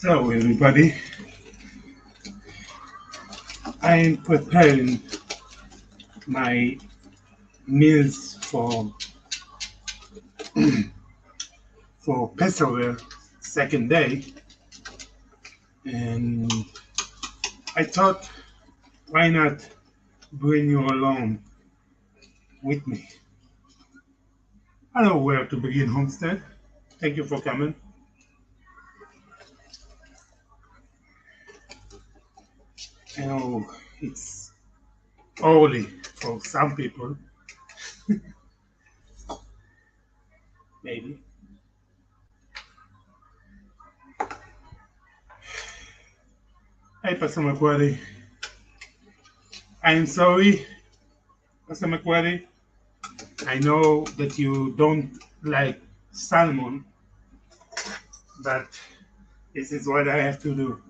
So, everybody, I am preparing my meals for Passover second day, and I thought, why not bring you along with me? I know where to begin, Homestead. Thank you for coming. I know it's early for some people, maybe. Hey, Pastor McQuarrie, I'm sorry, Pastor McQuarrie. I know that you don't like salmon, but this is what I have to do.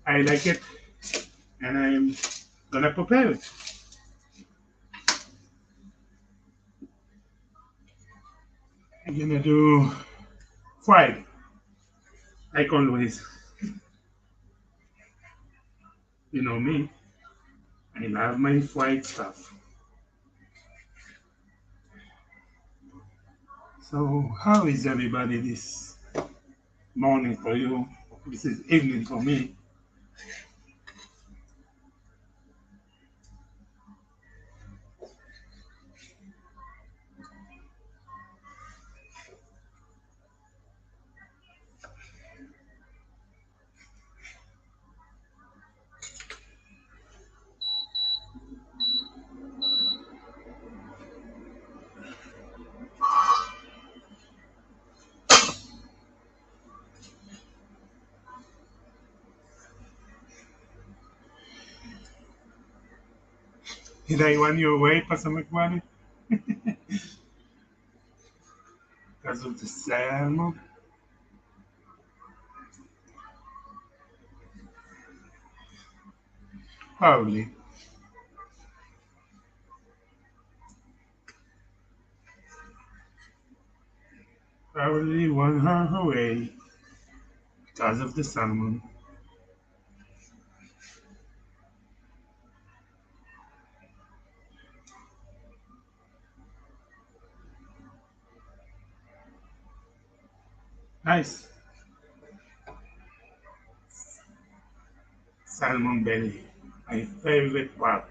I like it, and I'm gonna prepare it. I'm gonna do fried, like always. You know me, I love my fried stuff. So, how is everybody this morning for you? This is evening for me. Did I run you away, Pastor McQuarrie? Because of the salmon? Probably. Probably run her away because of the salmon. Nice. Salmon belly. My favorite part.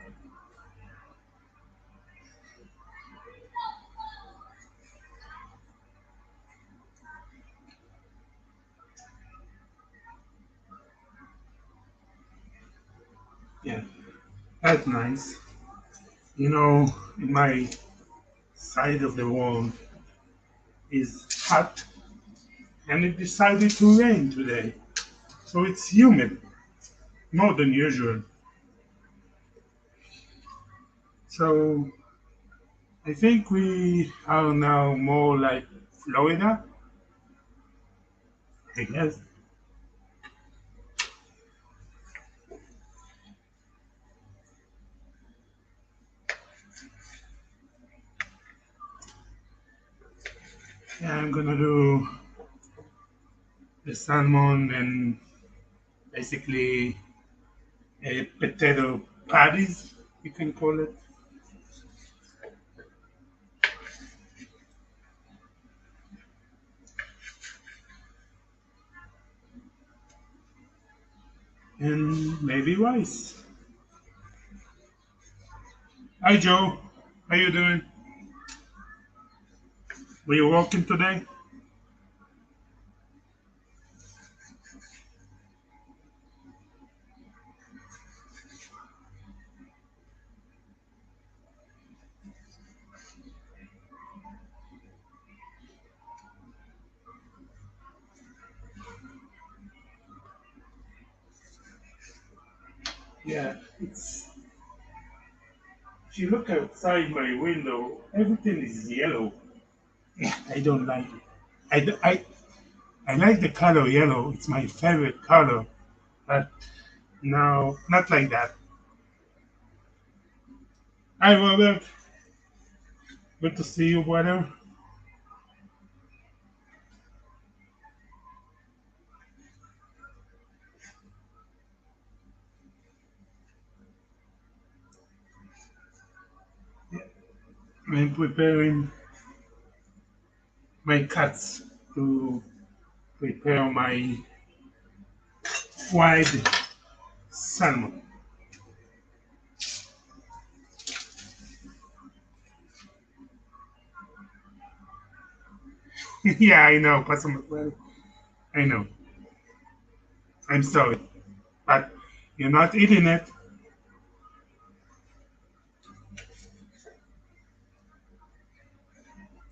Yeah, that's nice. You know, in my side of the world is hot and it decided to rain today. So it's humid, more than usual. So I think we are now more like Florida, I guess. Yeah, I'm gonna do the salmon and basically a potato patties, you can call it. And maybe rice. Hi Joe, how you doing? Were you working today? Yeah, it's if you look outside my window, everything is yellow. I don't like it. I, d- I like the color yellow. It's my favorite color. But no, not like that. Hi, Robert. Good to see you, brother. I'm preparing my cuts to prepare my fried salmon. Yeah, I know, Pastor. Well, I know. I'm sorry, but you're not eating it.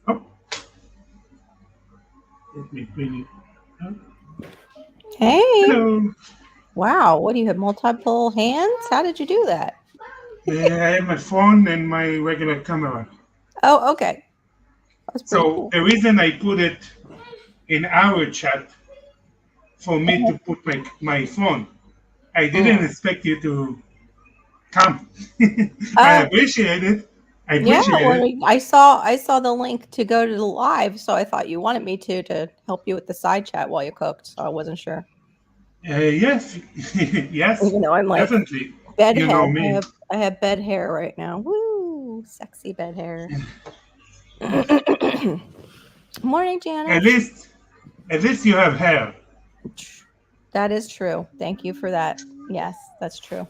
Oh, let me bring it. Up. Hey, Hello. wow, what do you have? Multiple hands? How did you do that? I have my phone and my regular camera. Oh, okay. That's pretty So cool. the reason I put it in our chat for me to Uh-huh. put my phone, I didn't Mm. expect you to come. I Oh, appreciate it. I yeah. appreciate Well, it. I saw the link to go to the live, so I thought you wanted me to help you with the side chat while you cooked. So I wasn't sure. Yes, yes, Even though I'm like definitely. You bedhead, know me. I have bed hair right now. Woo, sexy bed hair. Morning, At Janice. least, at least you have hair. That is true. Thank you for that. Yes, that's true.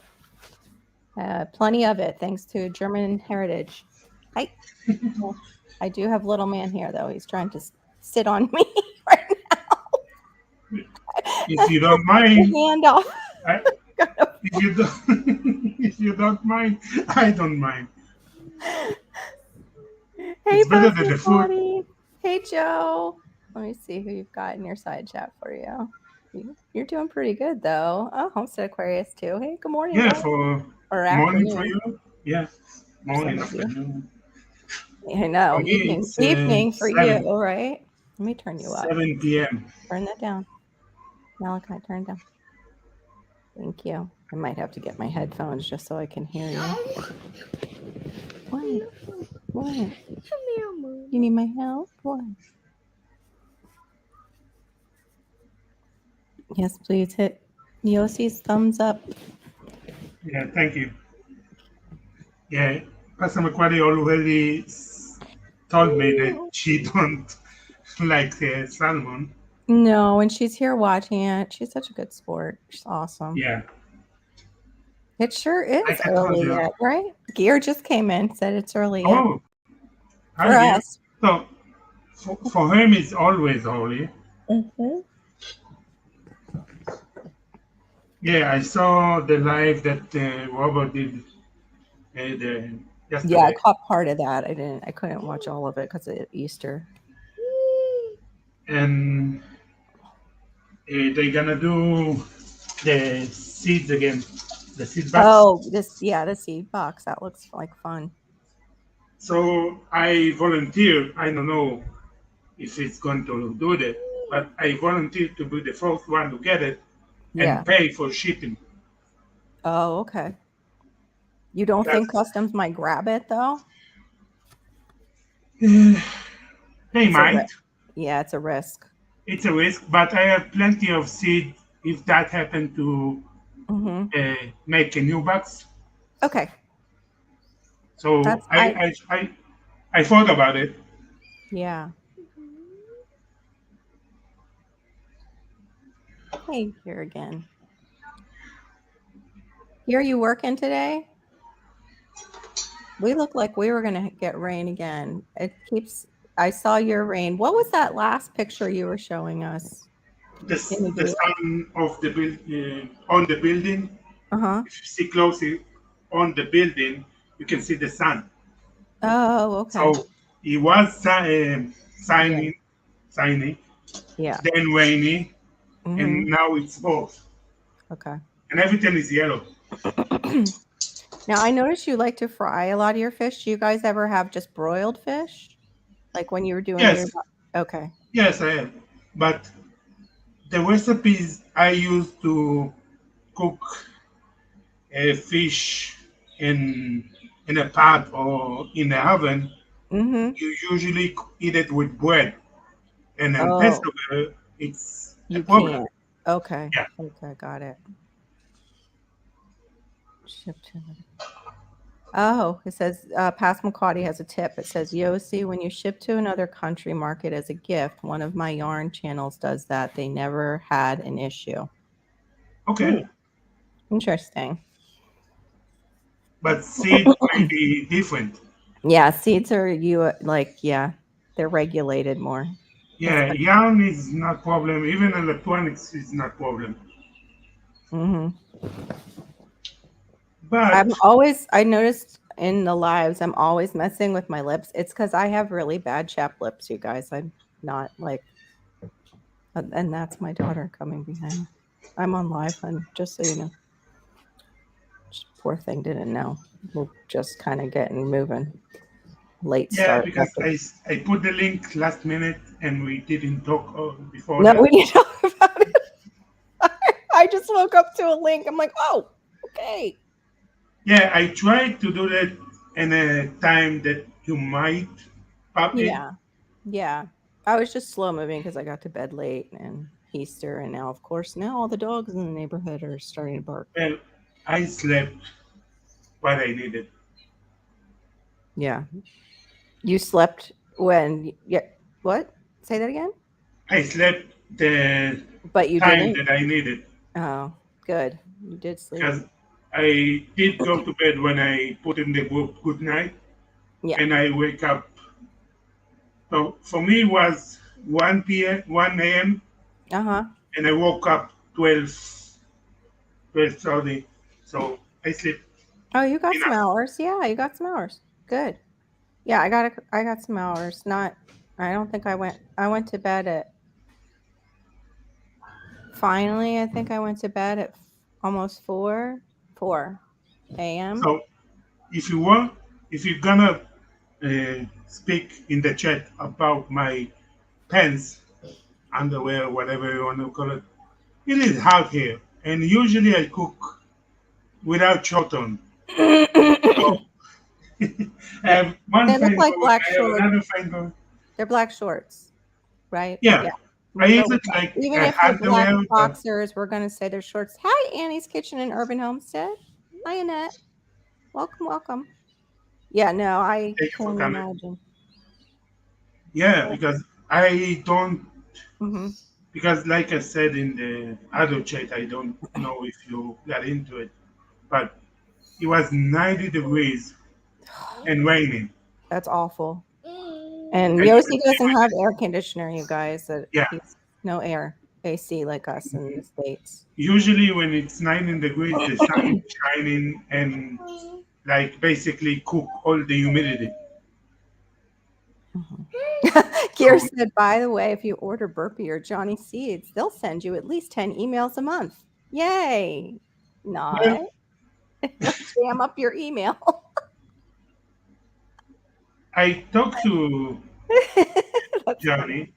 Plenty of it, thanks to German heritage. Hi. Well, I do have little man here, though. He's trying to sit on me right If now. you don't The mind, hand off. I, if you don't, if you don't mind, I don't mind. Hey, It's better than Pastor the food. Potty. Hey, Joe. Let me see who you've got in your side chat for you. You're doing pretty good, though. Oh, Homestead Aquarius, too. Hey, good morning, Yeah, guys. for Or morning for afternoon you. Yeah, for some morning, of you. afternoon. I For know. me, Evening. it's Evening for you, 7, right? Let me turn you up. 7 p.m. Turn that down. Malachi, turn it down. Thank you. I might have to get my headphones just so I can hear you. What? What? You need my help? What? Yes, please hit Yossi's thumbs up. Yeah, thank you. Yeah, Pastor McQuarrie already told me that she don't like salmon. No, and she's here watching it. She's such a good sport. She's awesome. Yeah, It sure is like I told early you. yet, right? Gear just came in, said it's early yet. Oh, For hi dear. us. So for him, it's always holy. Mm-hmm. Yeah, I saw the live that Robert did Yeah, I yesterday, caught part of that. I couldn't watch all of it because of Easter. and they're gonna do the seeds again, the seed box. Oh, the seed box. That looks like fun. So I volunteer. I don't know if it's going to do that, but I volunteer to be the first one to get it Yeah. and pay for shipping. Oh, okay. You don't think That's customs might grab it though? they It's a might. risk. Yeah, it's a risk. It's a risk, but I have plenty of seed if that happened to Mm-hmm. make a new box. Okay. So That's I I thought about it. yeah. Hey, here again. Here you working today? We look like we were gonna get rain again. It keeps I saw your rain. What was that last picture you were showing us? The Imagery. sun of the on the building. Uh-huh. If you see closely on the building, you can see the sun. Oh, okay. So it was Yeah. signy, Yeah. then rainy, and Mm-hmm. now it's both, Okay. and everything is yellow. Now, I noticed you like to fry a lot of your fish. Do you guys ever have just broiled fish? Like when you were doing your Yes, okay. yes, I am. But the recipes I use to cook a fish in in a pot or in the oven, Mhm. you usually eat it with bread, and in Oh, Passover, it's a you problem. can't. Okay. Yeah. Okay, got it. Ship to Oh, it says Pass McCarty has a tip. It says, Yossi, when you ship to another country market as a gift, one of my yarn channels does that. They never had an issue. Okay, Hmm, interesting. but seed may be different. Yeah, seeds are like, yeah, they're regulated more. It's Yeah, yarn is not problem. Even electronics is not problem. hmm I'm But always, I noticed in the lives, I'm always messing with my lips. It's because I have really bad chapped lips, you guys. I'm not like, and that's my daughter coming behind. I'm on live, hun, just so you know. Poor thing didn't know. We're just kind of getting moving. Late yeah, start because after. I put the link last minute and we didn't talk before No, that. we need to talk about it. I just woke up to a link. I'm like, oh, okay. Yeah, I tried to do that in a time that you might pop in. Yeah. Yeah. I was just slow moving because I got to bed late and Easter. And now, of course, now all the dogs in the neighborhood are starting to bark. Well, I slept what I needed. Yeah. You slept when, yeah. What? Say that again? I slept the But you time didn't? that I needed Oh, good. You did sleep. because I did go to bed when I put in the group good night Yeah. and I wake up. So for me it was 1 p.m., 1 a.m. Uh huh. and I woke up 12:30. So I sleep Oh, you got some enough. hours. Yeah, you got some hours. Good. Yeah, I got some hours. Not I don't think I went to bed at finally I think I went to bed at almost 4 a.m. So if you want, if you're gonna speak in the chat about my pants, underwear, whatever you want to call it, it is hot here. And usually I cook without short on. So I Yeah. have one They look fan like going, black I have shorts. another fan going. They're black shorts, right? Yeah, Yeah. I We'll go use with it that. like Even a if they're black underwear, but boxers, we're gonna say they're shorts. Hi, Annie's Kitchen in Urban Homestead. Hi, Annette. Welcome, welcome. Yeah, no, I thank you for can't coming. imagine. Yeah, because I don't, Mm-hmm. because like I said in the other chat, I don't know if you got into it, but it was 90 degrees and raining. That's awful. And And Yossi doesn't have air conditioner, you guys. yeah, He's no air AC like us in the States. usually when it's 90 degrees, the sun is shining and like basically cook all the humidity. Mhm. Kier So said, by the way, if you order Burpee or Johnny Seeds, they'll send you at least 10 emails a month. Yay. well, Not. Jam up your email. I talked to That's funny. Johnny.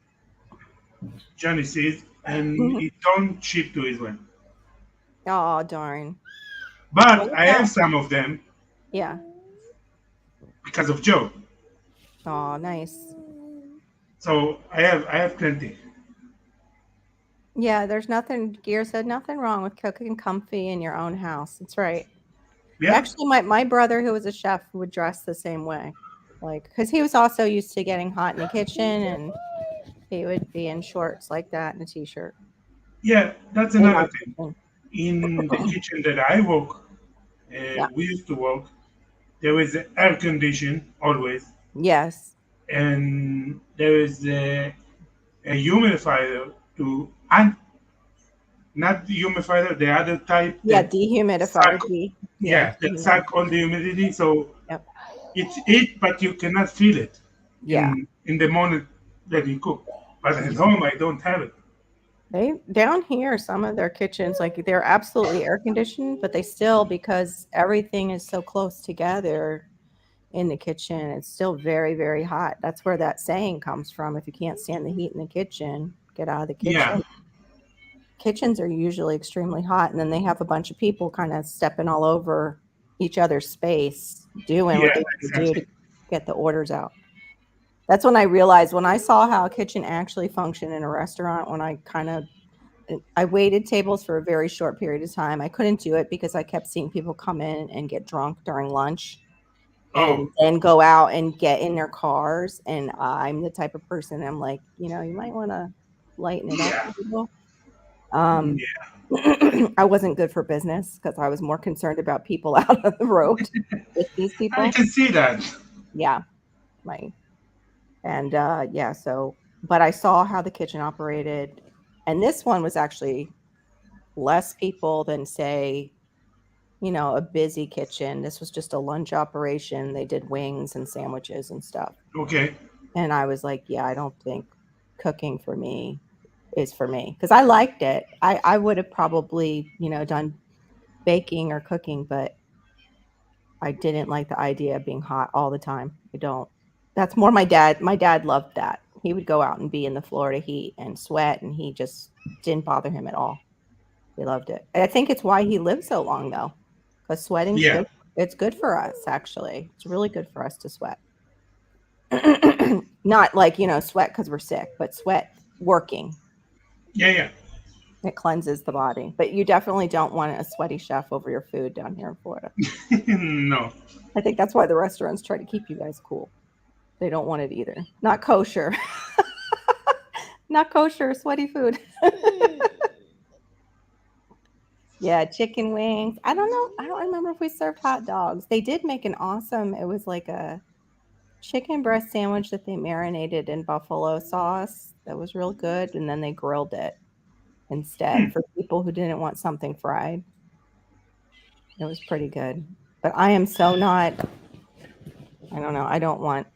Johnny says, and Mhm. he don't ship to Israel. Oh, darn. What But I about? have some of them Yeah. because of Joe. Oh, nice. So I have plenty. Yeah, there's nothing, Gear said, nothing wrong with cooking comfy in your own house. That's right. Yeah, Actually, my brother, who was a chef, would dress the same way. Like, because he was also used to getting hot in the kitchen and he would be in shorts like that and a t shirt yeah, that's in another our thing. kitchen. In the kitchen that I work, Yeah. we used to work. There is air condition always, Yes. and there is a humidifier to and not the humidifier, the other type Yeah. that suck, Dehumidifier. Yeah. yeah, that suck all the humidity. So Yep. it's it, but you cannot feel it Yeah. in the moment that you cook. But at home, I don't have it. They down here, some of their kitchens, like they're absolutely air conditioned, but they still, because everything is so close together in the kitchen, it's still very, very hot. That's where that saying comes from. If you can't stand the heat in the kitchen, get out of the Yeah, kitchen. Kitchens are usually extremely hot, and then they have a bunch of people kind of stepping all over each other's space, doing what yeah, they need to do exactly. to get the orders out. That's when I realized, when I saw how a kitchen actually functioned in a restaurant, when I waited tables for a very short period of time. I couldn't do it because I kept seeing people come in and get drunk during lunch. Oh, and then go out and get in their cars. And I'm the type of person, I'm like, you might want to lighten it up yeah, a little. Um, yeah. I wasn't good for business because I was more concerned about people out on the road with these I people. can see that. Yeah, my and yeah, so but I saw how the kitchen operated, and this one was actually less people than say, a busy kitchen. This was just a lunch operation. They did wings and sandwiches and stuff. Okay. And I was like, yeah, I don't think cooking for me is for me because I liked it. I would have probably, done baking or cooking, but I didn't like the idea of being hot all the time. I don't. That's more my dad. My dad loved that. He would go out and be in the Florida heat and sweat, and he just didn't bother him at all. He loved it. And I think it's why he lived so long, though, because sweating's Yeah, good. It's good for us, actually. It's really good for us to sweat. Not like, sweat because we're sick, but sweat working. yeah, yeah. It cleanses the body. But you definitely don't want a sweaty chef over your food down here in Florida. No. I think that's why the restaurants try to keep you guys cool. They don't want it either. Not kosher. Not kosher, sweaty food. Yeah, chicken wings. I don't know. I don't remember if we served hot dogs. They did make an awesome, it was like a chicken breast sandwich that they marinated in buffalo sauce. That was real good. And then they grilled it instead for people who didn't want something fried. It was pretty good. But I am so not, I don't know. I don't want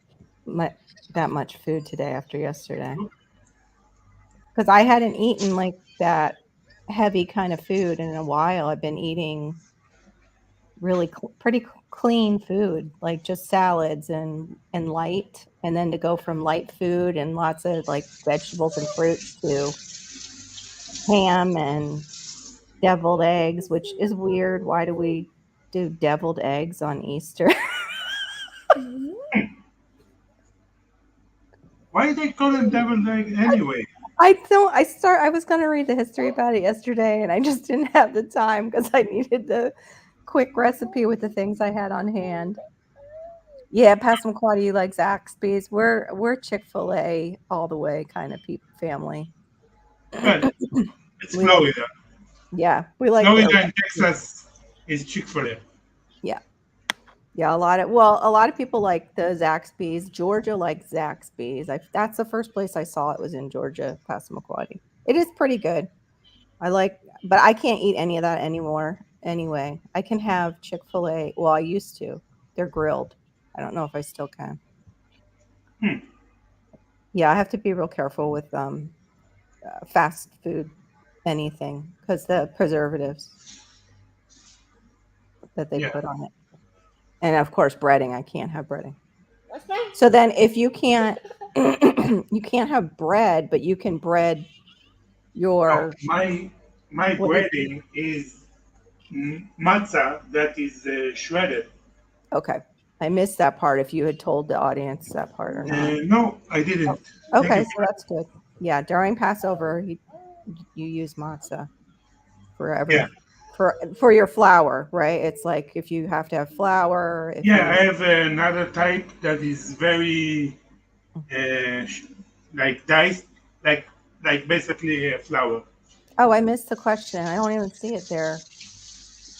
that much food today after yesterday. Because I hadn't eaten like that heavy kind of food in a while. I've been eating really pretty clean food, like just salads and light, and then to go from light food and lots of like vegetables and fruits to ham and deviled eggs, which is weird. Why do we do deviled eggs on Easter? Why they call it deviled egg anyway? I was going to read the history about it yesterday and I just didn't have the time because I needed the quick recipe with the things I had on hand. Yeah, Passamaquoddy, you like Zaxby's. We're Chick-fil-A all the way kind of family. Well, it's We like, Florida. yeah, we like their Florida and Texas is Chick-fil-A. yeah. Yeah, a lot of people like the Zaxby's. Georgia likes Zaxby's. That's the first place I saw it was in Georgia, Passamaquoddy. It is pretty good. But I can't eat any of that anymore. Anyway, I can have Chick-fil-A. Well, I used to. They're grilled. I don't know if I still can. Hmm. Yeah, I have to be real careful with fast food, anything, because the preservatives that they Yeah. put on it, and of course, breading. I can't have breading. So then, if you can't, you can't have bread, but you can bread Oh, your my what is breading is matzah that is shredded. okay. I missed that part. If you had told the audience that part or not. No, I didn't. Thank you Okay, for so that's good. Yeah, during Passover, you use matzah for that. Yeah. for your flour, right? It's like if you have to have flour, if Yeah, you I have another type that is very like diced, like basically a flour. oh, I missed the question. I don't even see it there.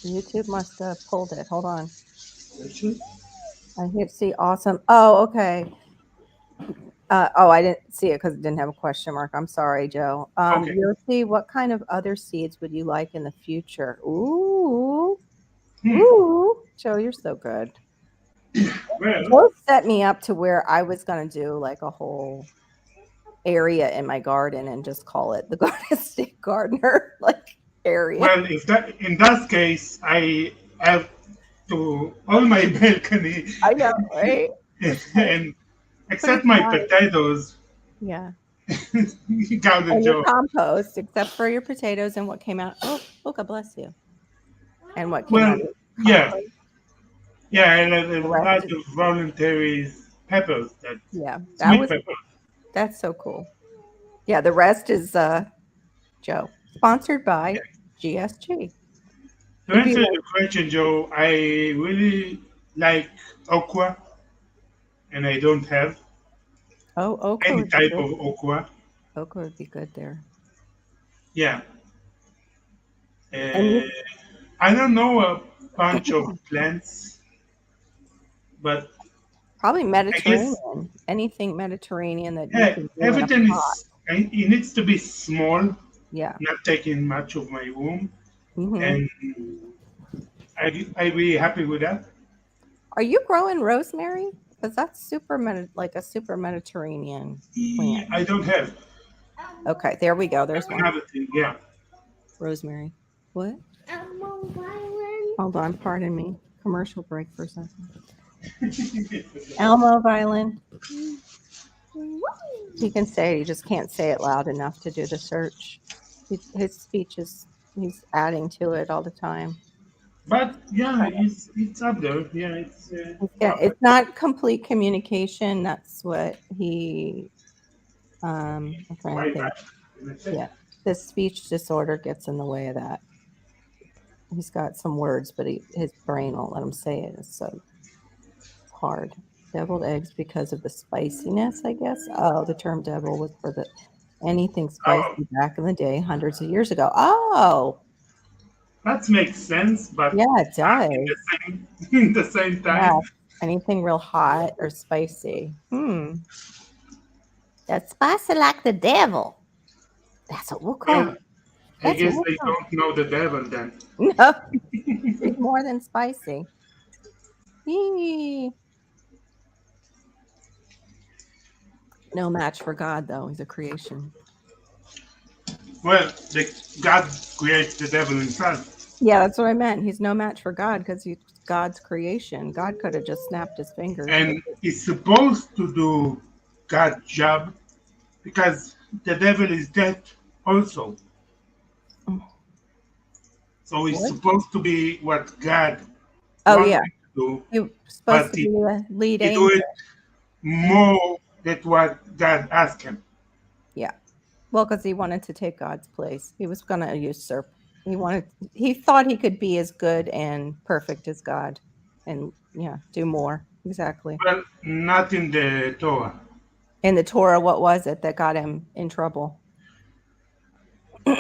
YouTube must have pulled it. Hold on. I hit see awesome. Oh, okay. Oh, I didn't see it because it didn't have a question mark. I'm sorry, Joe. Okay. Yossi, what kind of other seeds would you like in the future? Ooh, Hmm. ooh, Joe, you're so good. Well, Joe set me up to where I was going to do like a whole area in my garden and just call it the Garden State Gardener like area. if that in that case, I have to all my balcony I know, right? and Pretty except my fun. potatoes, Yeah. garden And your job. compost, except for your potatoes and what came out. Oh, God bless you. And what came Well, out of your yeah, compost. Yeah. yeah, and a The lot rest is, of voluntary peppers, that yeah, sweet peppers. that's so cool. Yeah, the rest is Joe. Sponsored by Yeah. GSG. To If you answer your question, Joe, I really like okra, and I don't have Oh, okra any would be type good. of okra. Okra would be good there. Yeah, And uh, you I don't know a bunch of plants, but probably I guess Mediterranean. Anything Mediterranean that you hey, can do in a everything pot. is it needs to be small, Yeah. not taking much of my room, Hmm. and I be happy with that. Are you growing rosemary? Because that's like a super Mediterranean plant. I don't have Okay, there we go. There's one. another thing. Yeah, Rosemary. What? Hold on, pardon me. Commercial break for a second. Elmo violin. He can say it, he just can't say it loud enough to do the search. His speech is, he's adding to it all the time. but yeah, it's up there. Yeah, it's It's not complete communication. That's what I'm trying to why think. that? That's it. Yeah. The speech disorder gets in the way of that. He's got some words, but his brain won't let him say it. So it's hard. Deviled eggs because of the spiciness, I guess. Oh, the term devil was for the anything Oh, spicy back in the day, hundreds of years ago. Oh, that makes sense, but yeah, it not does. in the same in the same Yeah, time. anything real hot or spicy. Hmm. That's spicy like the devil. That's what we'll call Well, it. I That's what guess we'll they call don't know the devil then. it. No, he's more than spicy. Yee. No match for God, though. He's a creation. Well, God creates the devil himself, Yeah, that's what I meant. He's no match for God because he's God's creation. God could have just snapped his fingers, but and he's supposed to do God's job because the devil is dead also. So he's what? supposed to be what God Oh wants yeah, him to do, he was supposed but to be the lead he do angel. it Mhm. more than what God asked him. Yeah, well, because he wanted to take God's place. He was going to usurp. He wanted. He thought he could be as good and perfect as God, and yeah, do more. Exactly. Well, not in the Torah. In the Torah, what was it that got him in trouble? In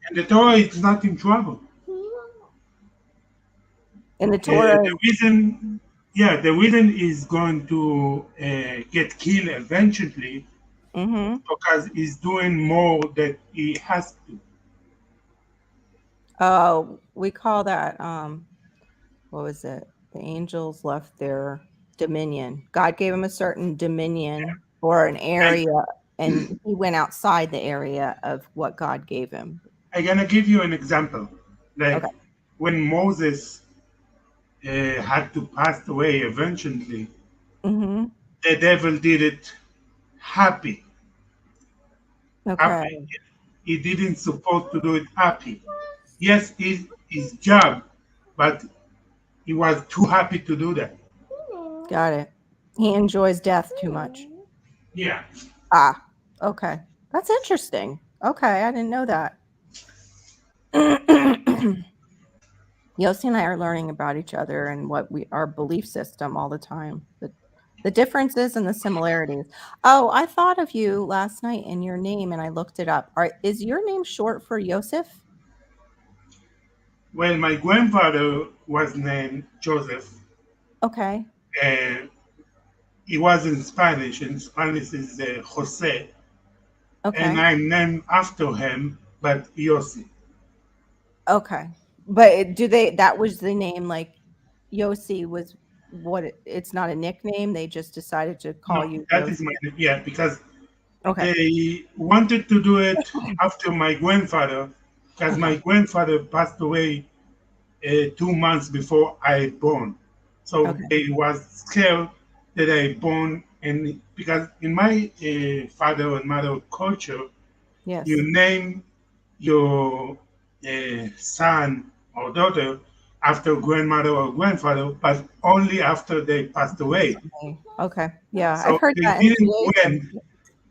And the Torah is not in trouble. the Torah. The reason, yeah, the reason is going to get killed eventually Mm-hmm. because he's doing more that he has to. Oh, we call that what was it? The angels left their dominion. God gave him a certain dominion or an I, area, and he went outside the area of what God gave him. I'm gonna give you an example. Like Okay. when Moses had to pass away eventually, Mm-hmm. the devil did it happy. Okay. Happy. He didn't supposed to do it happy. Yes, it's his job, but he was too happy to do that. Got it. He enjoys death too much. Yeah. Ah, okay. That's interesting. Okay, I didn't know that. Yossi and I are learning about each other and what we our belief system all the time. The differences and the similarities. Oh, I thought of you last night in your name and I looked it up. Is your name short for Yosef? Well, my grandfather was named Joseph. Okay. Uh, he was in Spanish. In Spanish is Jose, and Okay. I'm named after him, but Yossi. Okay. But do they that was the name like Yossi was it's not a nickname. They just decided to call No, you that is my Yossi. name. Yeah, because Okay. they wanted to do it after my grandfather, because Okay. my grandfather passed away 2 months before I born. So Okay. they was scared that I born, and because in my father and mother culture, Yes. you name your son or daughter after grandmother or grandfather, but only after they passed away. Okay. Yeah, I've So heard they that in didn't Judaism. when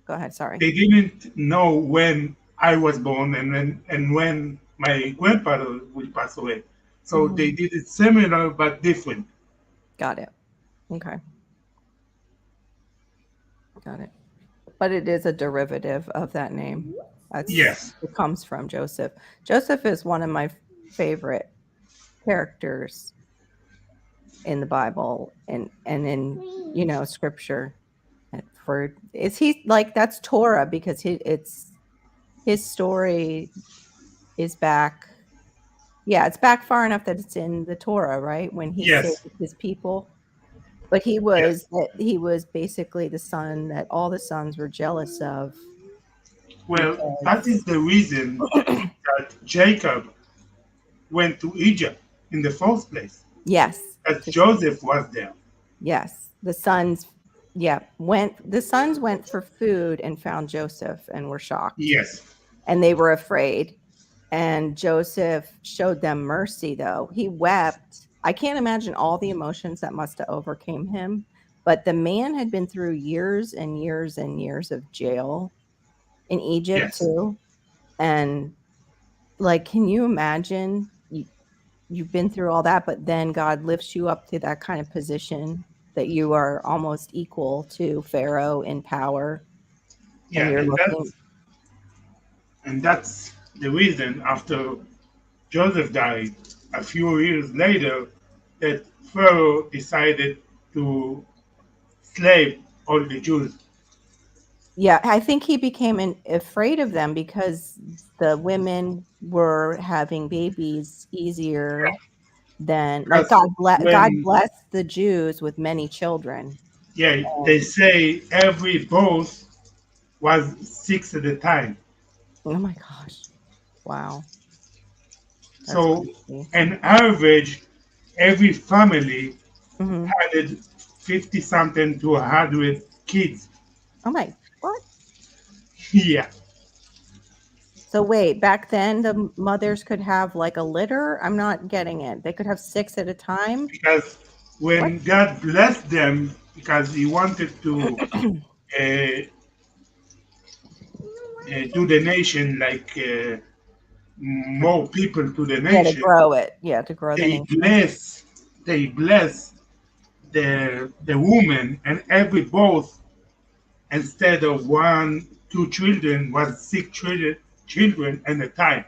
Go ahead, sorry. they didn't know when I was born and when my grandfather will pass away. So they did it similar but different. Got it. Okay. Got it. But it is a derivative of that name. That's Yes. it comes from Joseph. Joseph is one of my favorite characters in the Bible and in scripture. For is he like that's Torah because it's his story is back. Yeah, it's back far enough that it's in the Torah, right? When he saved Yes. his people. But Yes. he was basically the son that all the sons were jealous of Well, that because is the reason that Jacob went to Egypt in the first place, yes, as to Joseph was there. yes, the sons went for food and found Joseph and were shocked Yes. and they were afraid. And Joseph showed them mercy though. He wept. I can't imagine all the emotions that must have overcame him, but the man had been through years and years and years of jail in Egypt Yes. too. And like can you imagine you've been through all that, but then God lifts you up to that kind of position that you are almost equal to Pharaoh in power and Yeah, you're looking and that's the reason after Joseph died a few years later that Pharaoh decided to slave all the Jews. yeah, I think he became afraid of them because the women were having babies easier than like Because God when, blessed the Jews with many children. yeah, they And say every birth was six at a time. oh my gosh. Wow. That's So, crazy. an average, every family Hmm. had 50 something to 100 kids. Oh my what? Yeah, So wait, back then the mothers could have like a litter? I'm not getting it. They could have 6 at a time? because What? when God blessed them, because He wanted to uh, do the nation like more people to the Yeah, to nation, grow it. Yeah, to grow the they nation. bless they bless the woman and every both instead of one two children was six children at a time.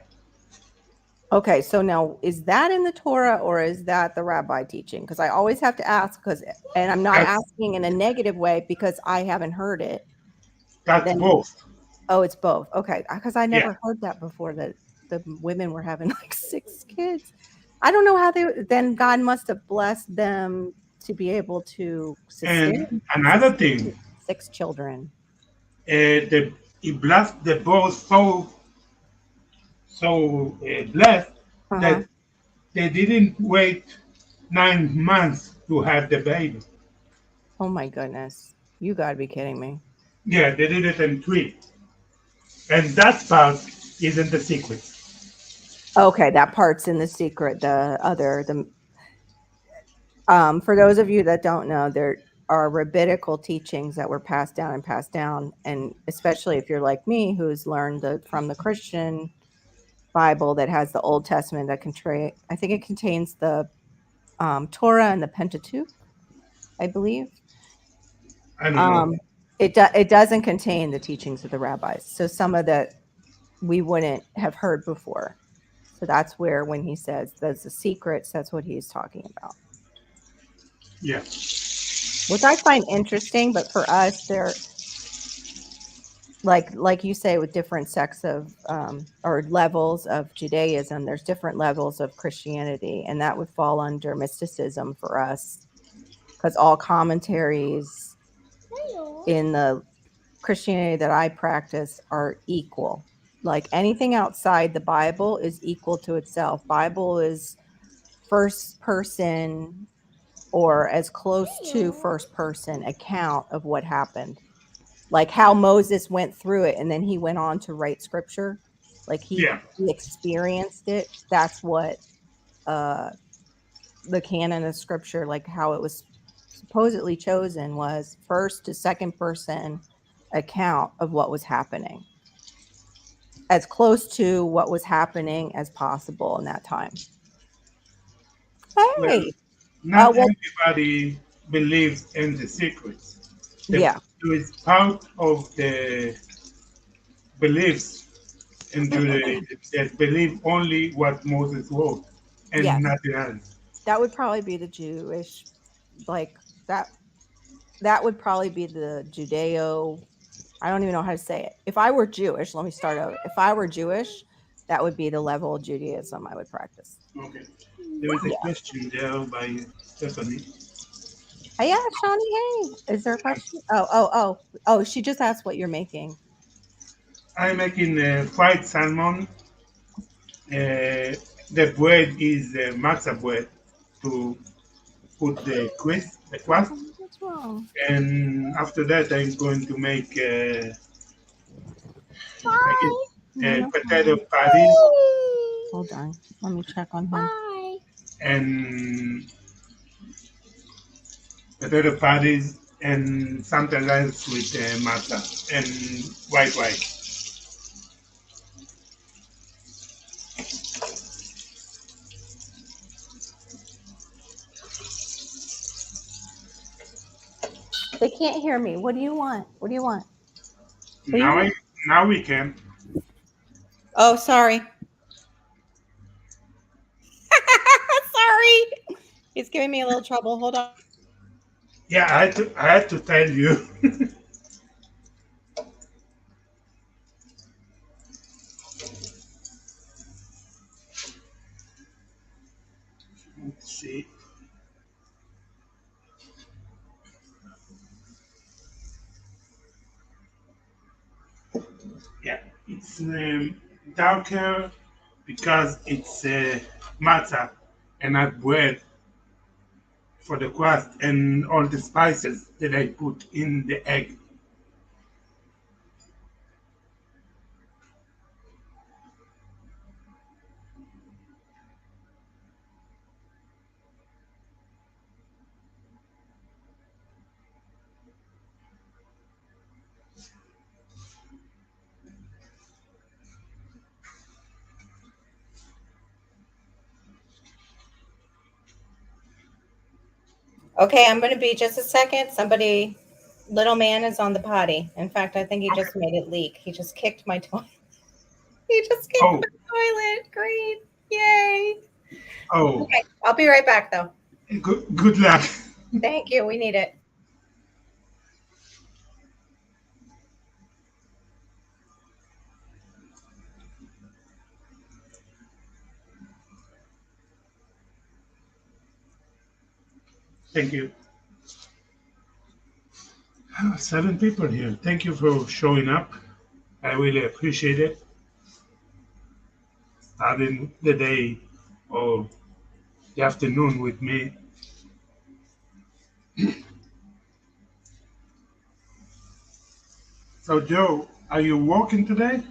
Okay, so now is that in the Torah or is that the rabbi teaching? Because I always have to ask and I'm not That's asking in a negative way because I haven't heard it. that's Then both. oh, it's both. Okay, because I Yeah, never heard that before that the women were having like 6 kids. I don't know how they then God must have blessed them to be able to and sustain another thing, 6 children. the he blessed the both blessed Uh-huh. that they didn't wait 9 months to have the baby. Oh my goodness. You gotta be kidding me. Yeah, they did it in three. And that part isn't the secret. Okay, that part's in the secret. The for those of you that don't know, there are rabbinical teachings that were passed down, and especially if you're like me, who's learned from the Christian Bible that has the Old Testament that I think it contains the Torah and the Pentateuch, I believe. I don't know. Um, it doesn't contain the teachings of the rabbis, so some of that we wouldn't have heard before. So that's where when he says there's the secrets, that's what he's talking about, Yeah. which I find interesting. But for us, they're like you say with different sects of or levels of Judaism, there's different levels of Christianity, and that would fall under mysticism for us because all commentaries in the Christianity that I practice are equal. Like anything outside the Bible is equal to itself. Bible is first person or as close to first person account of what happened. Like how Moses went through it and then he went on to write scripture. Like Yeah. he experienced it. That's what uh the canon of scripture, like how it was supposedly chosen, was first to second person account of what was happening, as close to what was happening as possible in that time. Well, Hey. not Well, everybody believes in the secrets. The, yeah. there is part of the beliefs in Judaism that believe only what Moses wrote and Yes, nothing else. that would probably be the Jewish, like that. That would probably be the Judeo. I don't even know how to say it. If I were Jewish, let me start over. If I were Jewish, that would be the level of Judaism I would practice. Okay. There is a Yeah. question there by Stephanie. Hey, yeah, Shawnee. Hey, is there a question? Oh. She just asked what you're making. I'm making fried salmon. The bread is matzah bread to put the crust, What's wrong? and after that I'm going to make I Bye. guess, No, no potato problem. patties Hold on. Let me check on him. Bye. and potato patties and something else with matzah and white rice. They can't hear me. What do you want? What do you want? What do you Now I want? now we can. Oh, sorry. Sorry. He's giving me a little trouble. Hold on. Yeah, I had to tell you. Let's see. Yeah, it's darker because it's matzah and not bread for the crust and all the spices that I put in the egg. Okay, I'm going to be just a second. Somebody, little man is on the potty. In fact, I think he Okay. just made it leak. He just kicked my toilet. He just kicked Oh, my toilet. Great. Yay. oh, Okay, I'll be right back though. good luck. Thank you. We need it. Thank you. 7 people here. Thank you for showing up. I really appreciate it. Starting the day or the afternoon with me. So, Joe, are you working today?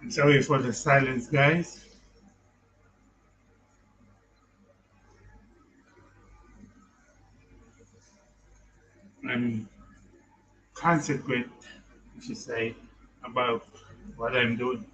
I'm sorry for the silence, guys. I'm consecrate, if you say, about what I'm doing.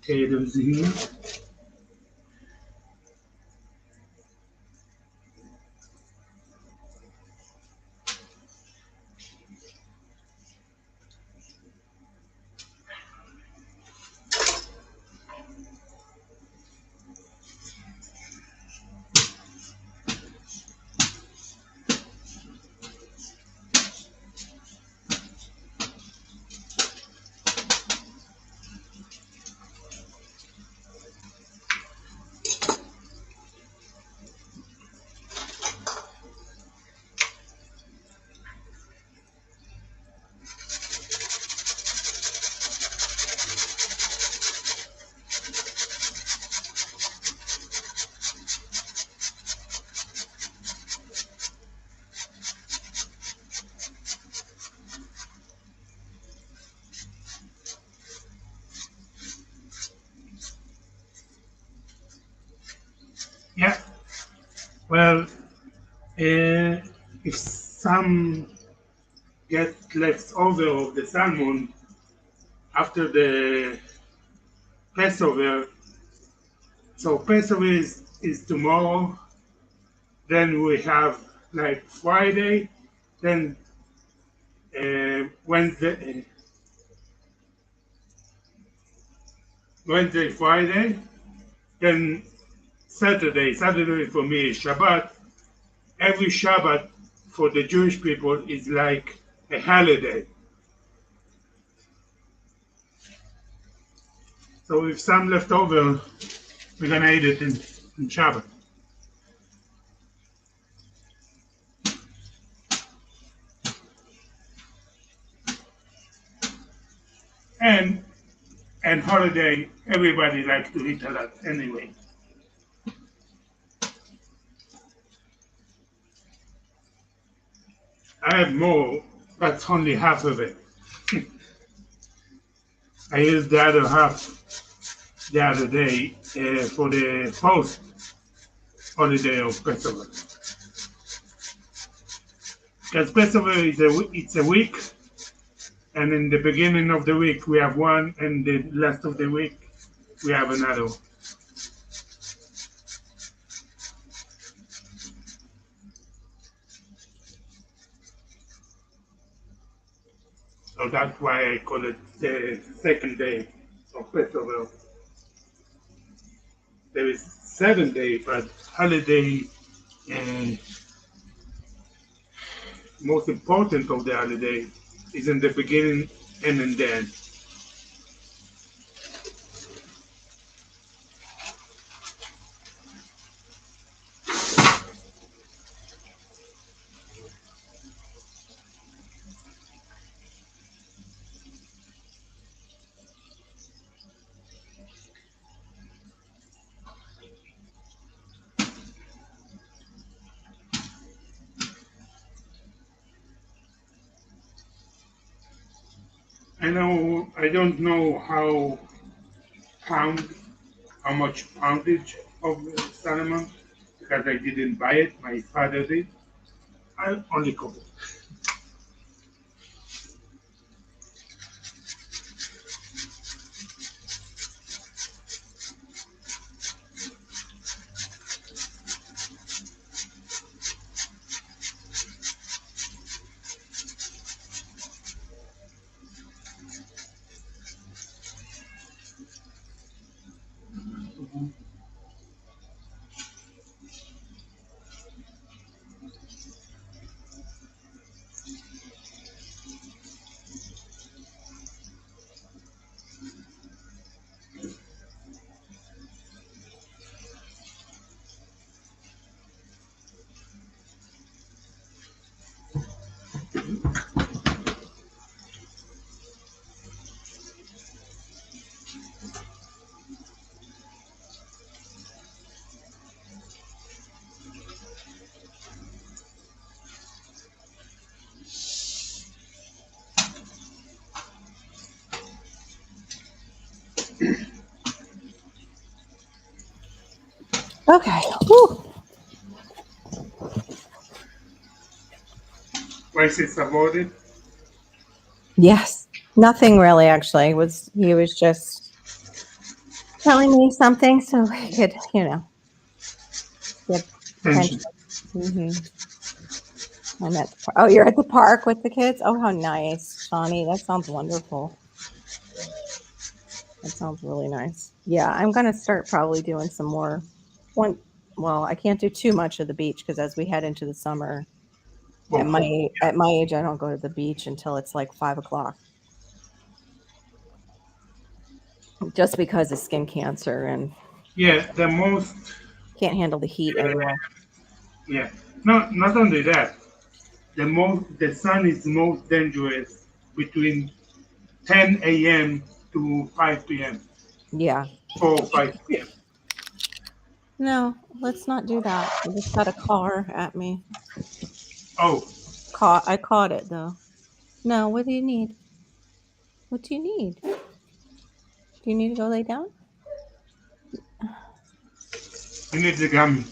potatoes here. Yeah, well, if some get left over of the salmon after the Passover, so Passover is tomorrow, then we have like Friday, then Wednesday, Friday, then Saturday. Saturday for me is Shabbat. Every Shabbat for the Jewish people is like a holiday. So if some left over, we're gonna eat it in Shabbat. And and holiday, everybody likes to eat a lot anyway. I have more, that's only half of it. I used the other half the other day for the post holiday of Passover. Because Passover is it's a week, and in the beginning of the week we have one, and the last of the week we have another. So that's why I call it the second day of Passover. There is 7 days, but holiday uh, most important of the holiday is in the beginning and in the end. I don't know pound how much poundage of salmon because I didn't buy it. My father did. I only cook it. Okay. Whew. Prices about it. Yes. Nothing really, actually. He was just telling me something so we could, give attention. Attention. Hmm. I'm at the park. Oh, you're at the park with the kids? Oh, how nice, Shawnee. That sounds wonderful. That sounds really nice. Yeah, I'm gonna start probably doing some more. One, well, I can't do too much of the beach because as we head into the summer, at Well, my age, I don't go to the beach until it's like 5 o'clock, just because of skin cancer and yeah, the most, can't handle the heat anymore. yeah, not only that, the sun is most dangerous between 10 a.m. to 5 p.m. Yeah. 4 or 5 p.m. No, let's not do that. I just got a car at me. Oh, I caught it though. No, what do you need? What do you need? Do you need to go lay down? you need the gummy.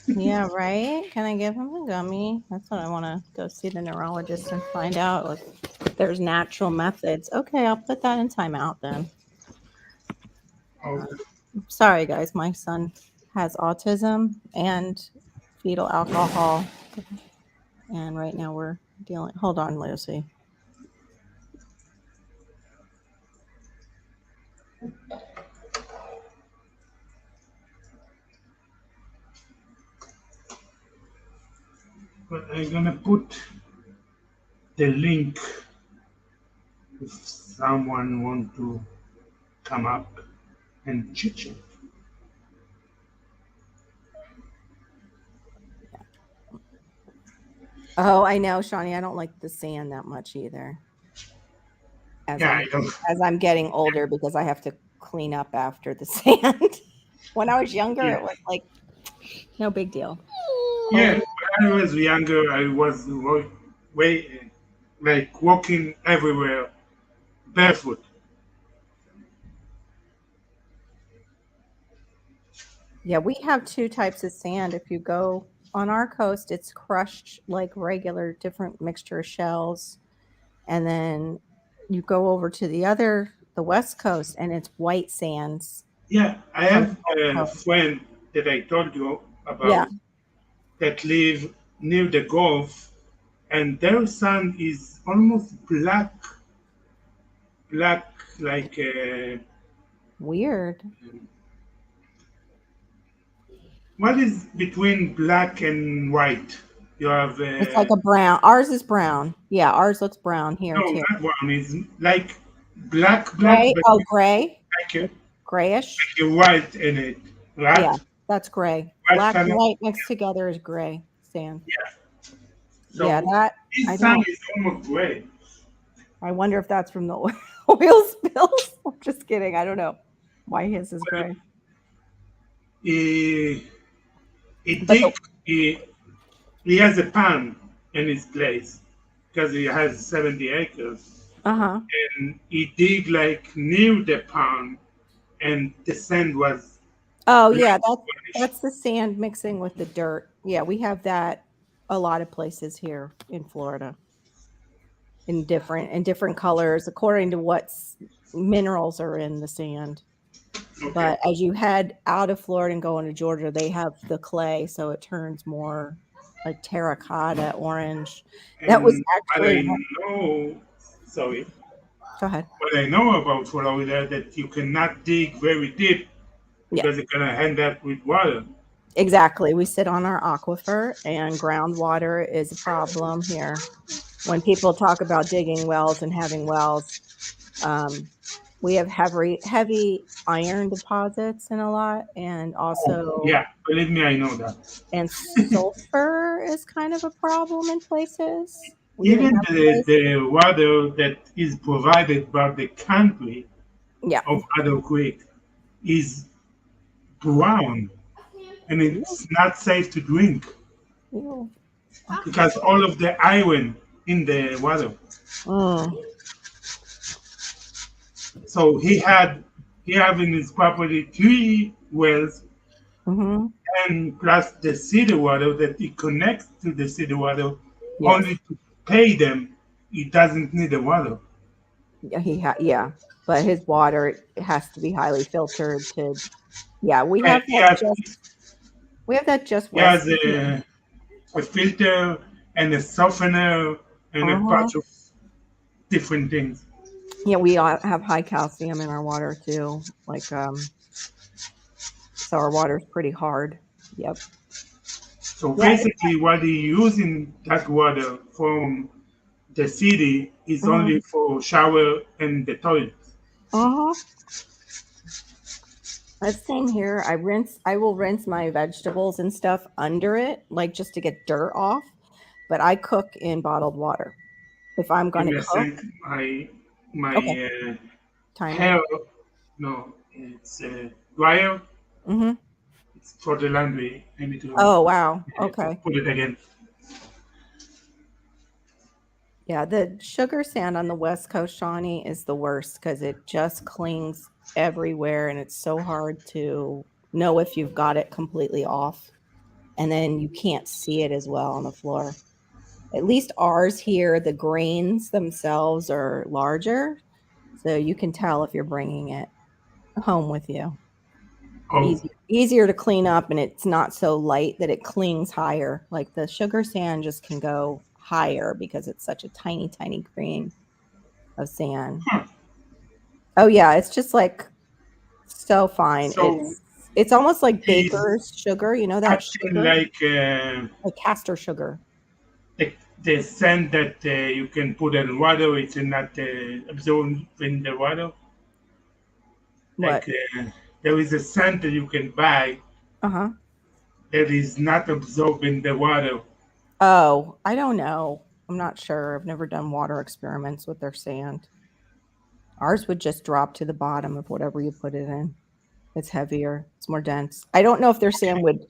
Yeah, right. Can I give him a gummy? That's what I want to go see the neurologist and find out. Like, if there's natural methods. Okay, I'll put that in timeout then. Oh, Sorry, guys. My son has autism and fetal alcohol, and right now we're dealing. Hold on, Lucy. but I'm gonna put the link if someone want to come up and chit chat. Oh, I know, Shawnee. I don't like the sand that much either. As Yeah, I'm I don't. as I'm getting older because I have to clean up after the sand. When I was younger, Yeah, it was like no big deal. yeah. Oh, When I was younger, I was way like walking everywhere barefoot. yeah, we have two types of sand. If you go on our coast, it's crushed like regular different mixture of shells. And then you go over to the West Coast, and it's white sands Yeah, I from the have Gulf a Coast. friend that I told you Yeah. about that live near the Gulf, and their sun is almost black like Weird. what is between black and white? You have It's like a brown. Ours is brown. Yeah, ours looks brown here no, too. not brown. It's like black, Gray? but Oh, gray? like Grayish? a white in it, Yeah, right? that's gray. White Black and color. white mixed together is gray sand. Yeah. Yeah, So that I his sun don't. is almost gray. I wonder if that's from the oil spills. I'm just kidding. I don't know why his is Well, gray. he he But dig he he has a pond in his place because he has 70 acres, uh-huh. and he dig like near the pond, and the sand was Oh black yeah, reddish. that's the sand mixing with the dirt. Yeah, we have that a lot of places here in Florida in different colors according to what minerals are in the sand. Okay, But as you head out of Florida and go into Georgia, they have the clay, so it turns more like terracotta orange. That was and what actually I know, sorry, go ahead. what I know about Florida that you cannot dig very deep Yeah, because you're gonna end up with water. exactly. We sit on our aquifer, and groundwater is a problem here. When people talk about digging wells and having wells, um, we have heavy iron deposits in a lot, and Oh, also yeah, believe me, I know that. and sulfur is kind of a problem in places. We even Even have places. the water that is provided by the country Yeah. of Addo Creek is brown, and Ew, it's not safe to drink ew. because all of the iron in the water. Mm. So he have in his property 3 wells, Hmm. and plus the city water that he connects to the city water Yes. only to pay them. He doesn't need the water. Yeah. Yeah. but his water has to be highly filtered to. Yeah, And we have that just he west has of here. a filter and a softener and a Uh-huh. bunch of different things. Yeah, we have high calcium in our water too. Like so our water's pretty hard. Yep. So Yeah. basically, what he using that water from the city is only Mhm. for shower and the toilet. Uh-huh. Same here. I will rinse my vegetables and stuff under it, like just to get dirt off. But I cook in bottled water. If I'm Give gonna me a cook, sec. My okay, timer. hair, no, it's dryer. Mm-hmm. It's for the laundry. I need Oh wow. to Okay. put it again. Yeah, the sugar sand on the West Coast, Shawnee, is the worst because it just clings everywhere and it's so hard to know if you've got it completely off. And then you can't see it as well on the floor. At least ours here, the grains themselves are larger, so you can tell if you're bringing it home with you. It's Oh, easier to clean up, and it's not so light that it clings higher. Like the sugar sand just can go higher because it's such a tiny, tiny grain of sand. huh. Oh yeah, it's just like so fine. So It's almost like he's baker's sugar, you know that acting sugar? Like castor sugar. the sand that you can put in water. It's not absorbed in the water. What? Like there is a sand that you can buy Uh-huh. that is not absorbed in the water. Oh, I don't know. I'm not sure. I've never done water experiments with their sand. Ours would just drop to the bottom of whatever you put it in. It's heavier, it's more dense. I don't know if their sand would,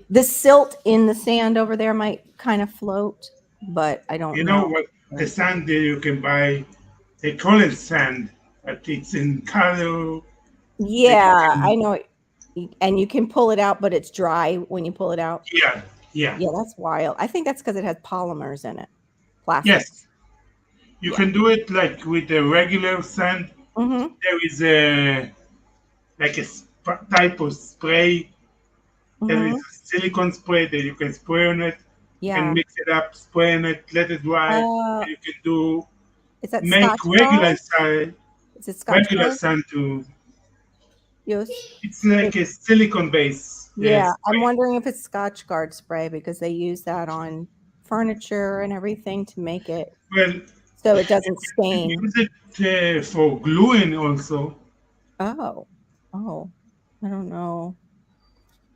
the silt in the sand over there might kind of float, but I don't You know. know what? The sand that you can buy, they call it sand, but it's in color that you Yeah, I can. know. And you can pull it out, but it's dry when you pull it out. Yeah, yeah, Yeah, that's wild. I think that's because it has polymers in it, plastic. yes. You Yeah. can do it like with the regular sand. Mm-hmm. There is a like a type of spray. There is Mm-hmm. a silicone spray that you can spray on it and Yeah. mix it up, spray on it, let it dry. Uh, And you can do is that make Scotch Guard? Is it Scotch regular Guard? sand to. Yes. It's like a silicone base Yeah, I'm spray. wondering if it's Scotch Guard spray because they use that on furniture and everything to make it Well, so it doesn't you stain. can use it for gluing also. Oh, oh, I don't know.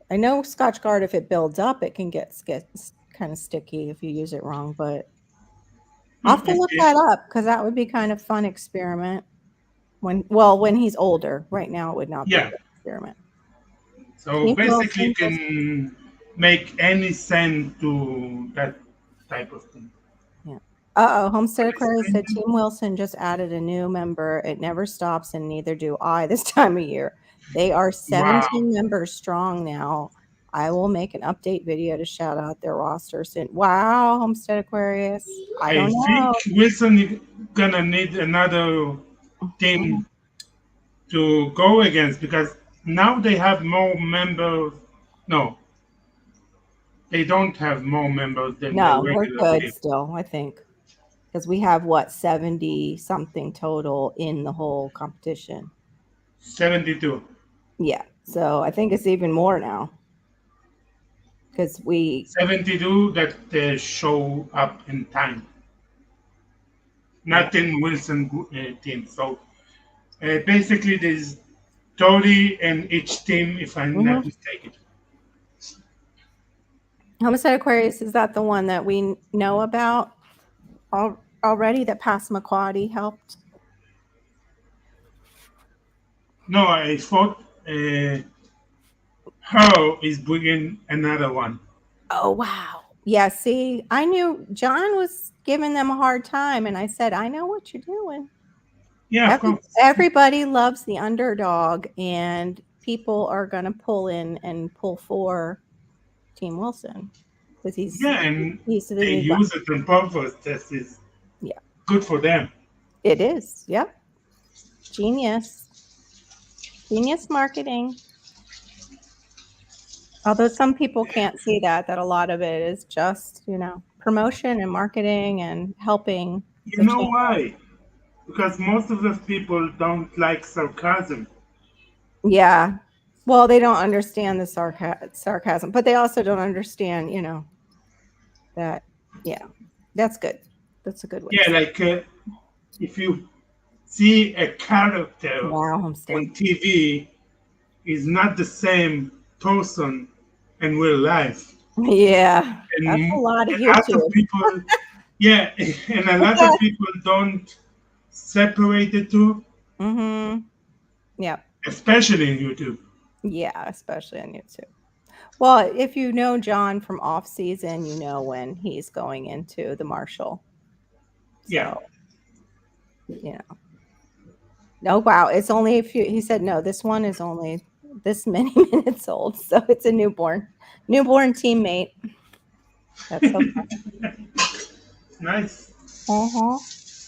I know Scotch Guard, if it builds up, it can get kind of sticky if you use it wrong, but I'll have to look Okay. that up because that would be kind of fun experiment when he's older. Right now, it would not be a Yeah. good experiment. So Steve basically, you Wilson just can make any sand to that type of thing. Yeah. Uh-oh, Homestead What is Aquarius the said name? Team Wilson just added a new member. It never stops, and neither do I this time of year. They are Wow. 17 members strong now. I will make an update video to shout out their roster soon. Wow, Homestead Aquarius. I I don't think know. Wilson is gonna need another Mhm. team to go against because now they have more members. No, they don't have more members than the No, we're regular good team. still, I think, because we have what 70 something total in the whole competition. 72. Yeah, so I think it's even more now because we 72 that show up in time, yeah. not in Wilson team. So basically, there's 30 in each team, if I'm Mhm. not mistaken. Homestead Aquarius, is that the one that we know about already that Passamaquoddy helped? No, I thought Haro is bringing another one. Oh, wow. Yeah, see, I knew John was giving them a hard time, and I said, I know what you're doing. Yeah, of course. Everybody loves the underdog, and people are going to pull in and pull for Team Wilson because Yeah, and he's the they new guy. use it on purpose. That is Yeah, good for them. it is. Yep. Genius. Genius marketing. Although some people can't see that a lot of it is just, promotion and marketing and helping You the know channel. why? Because most of those people don't like sarcasm. Yeah. Well, they don't understand the sarcasm, but they also don't understand, that, yeah, that's good. That's a good way to Yeah, say it. like if you see a character Wow, I'm still. on TV is not the same person in real life. Yeah. That's a And lot of a lot of YouTube. people, yeah, and a lot of people don't separate the two, Mm-hmm. Yeah. especially in YouTube. Yeah, especially on YouTube. Well, if you know John from off season, you know when he's going into the Marshall. Yeah, So, you know. Oh wow, it's only a few. He said no, this one is only this many minutes old. So it's a newborn teammate. That's so funny. nice. Uh-huh.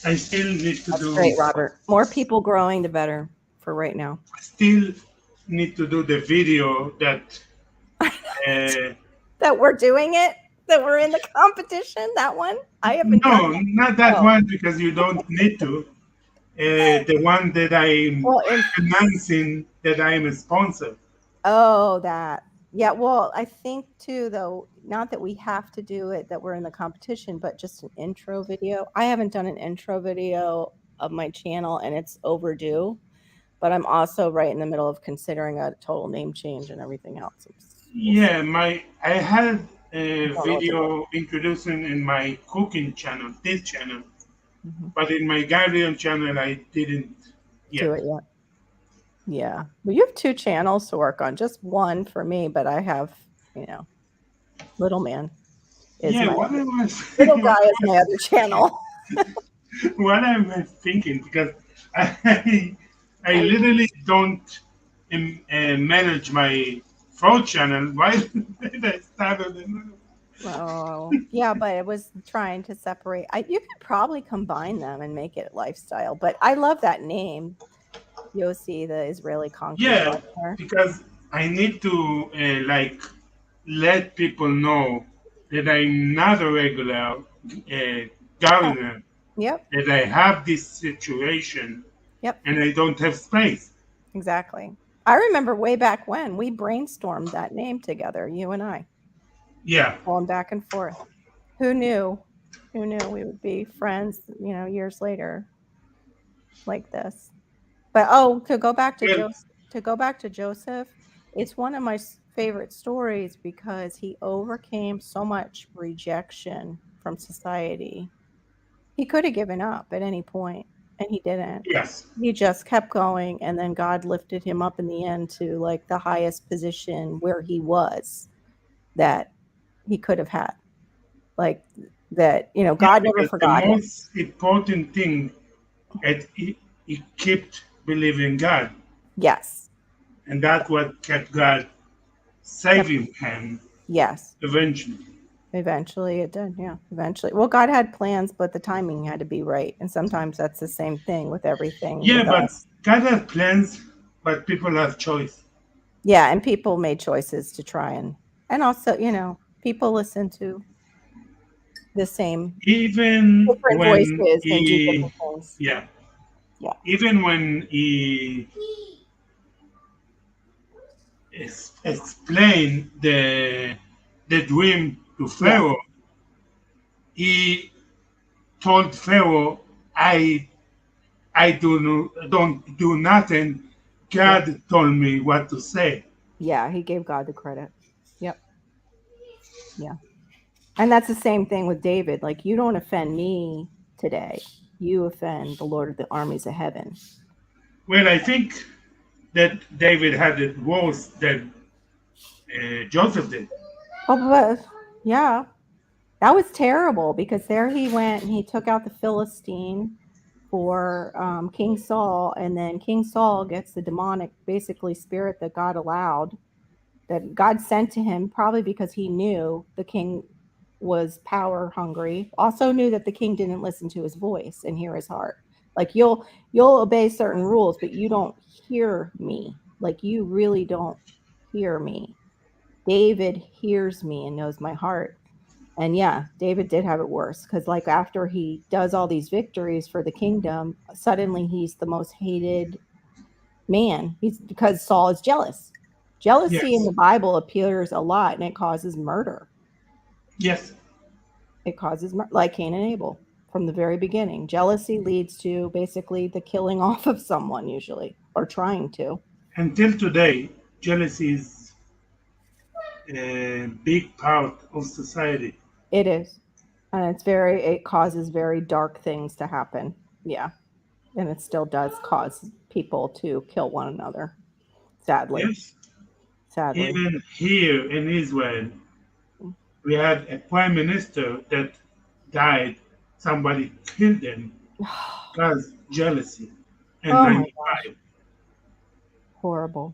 I still need to That's great, do, Robert. More people growing, the better for right now. still need to do the video that, uh, That we're doing it, that we're in the competition, that one. I haven't done no, that. not that Oh, one because you don't need to. The one that I'm well, in announcing that I'm a sponsor. Oh, that. Yeah, well, I think too, though, not that we have to do it, that we're in the competition, but just an intro video. I haven't done an intro video of my channel and it's overdue, but I'm also right in the middle of considering a total name change and everything else. We'll see. Yeah, I had I a don't know what to do. video introducing in my cooking channel, this channel, Mhm. but in my Guardian channel I didn't Do yet. it yet. Yeah. Well, you have two channels to work on, just one for me, but I have, you know, Little Man is Yeah, my what I other, was Little Guy is my other channel. what I was thinking because I I literally don't manage my fraud channel. Why did I start on another? Oh, yeah, but it was trying to separate. You could probably combine them and make it lifestyle, but I love that name, Yossi, the Israeli concrete Yeah, partner. because I need to let people know that I'm not a regular Yeah. gardener, Yep, that I have this situation yep, and I don't have space. exactly. I remember way back when we brainstormed that name together, you and I, Yeah, going back and forth. Who knew? Who knew we would be friends, years later like this? But oh, well, To go back to Joseph, it's one of my favorite stories because he overcame so much rejection from society. He could have given up at any point, and he didn't. yes. He just kept going, and then God lifted him up in the end to like the highest position where he was that he could have had. Like that, Yeah, God never because the forgot him. most important thing is he kept believing God, Yes. and that's what kept God Kept, saving him yes. eventually. Eventually it did, yeah, eventually. Well, God had plans, but the timing had to be right, and sometimes that's the same thing with everything Yeah, with but us. God has plans, but people have choice. Yeah, and people made choices to try and also, people listen to the same Even different when voices and do he, different things. yeah, Yeah. even when he explained the dream to Yes. Pharaoh, he told Pharaoh, I don't do nothing. Yeah. God told me what to say. Yeah, he gave God the credit. Yep. Yeah. And that's the same thing with David. Like, you don't offend me today. You offend the Lord of the armies of heaven. Well, I think that David had it worse than Joseph did. Oh, but yeah, that was terrible because there he went and he took out the Philistine for King Saul, and then King Saul gets the demonic, basically, spirit that God allowed, that God sent to him, probably because he knew the king was power hungry. Also knew that the king didn't listen to his voice and hear his heart. Like you'll obey certain rules, but you don't hear me. Like you really don't hear me. David hears me and knows my heart. And yeah, David did have it worse because, like, after he does all these victories for the kingdom, suddenly he's the most hated man. He's because Saul is jealous. Jealousy in Yes. the Bible appears a lot, and it causes murder. Yes. It causes like Cain and Abel from the very beginning. Jealousy leads to basically the killing off of someone, usually, or trying to. Until today, jealousy is a big part of society. It is, and it causes very dark things to happen. Yeah, and it still does cause people to kill one another. Sadly, Yes. sadly. Even here in Israel, we had a prime minister that died. Somebody killed him because jealousy in Oh my gosh, 95. horrible.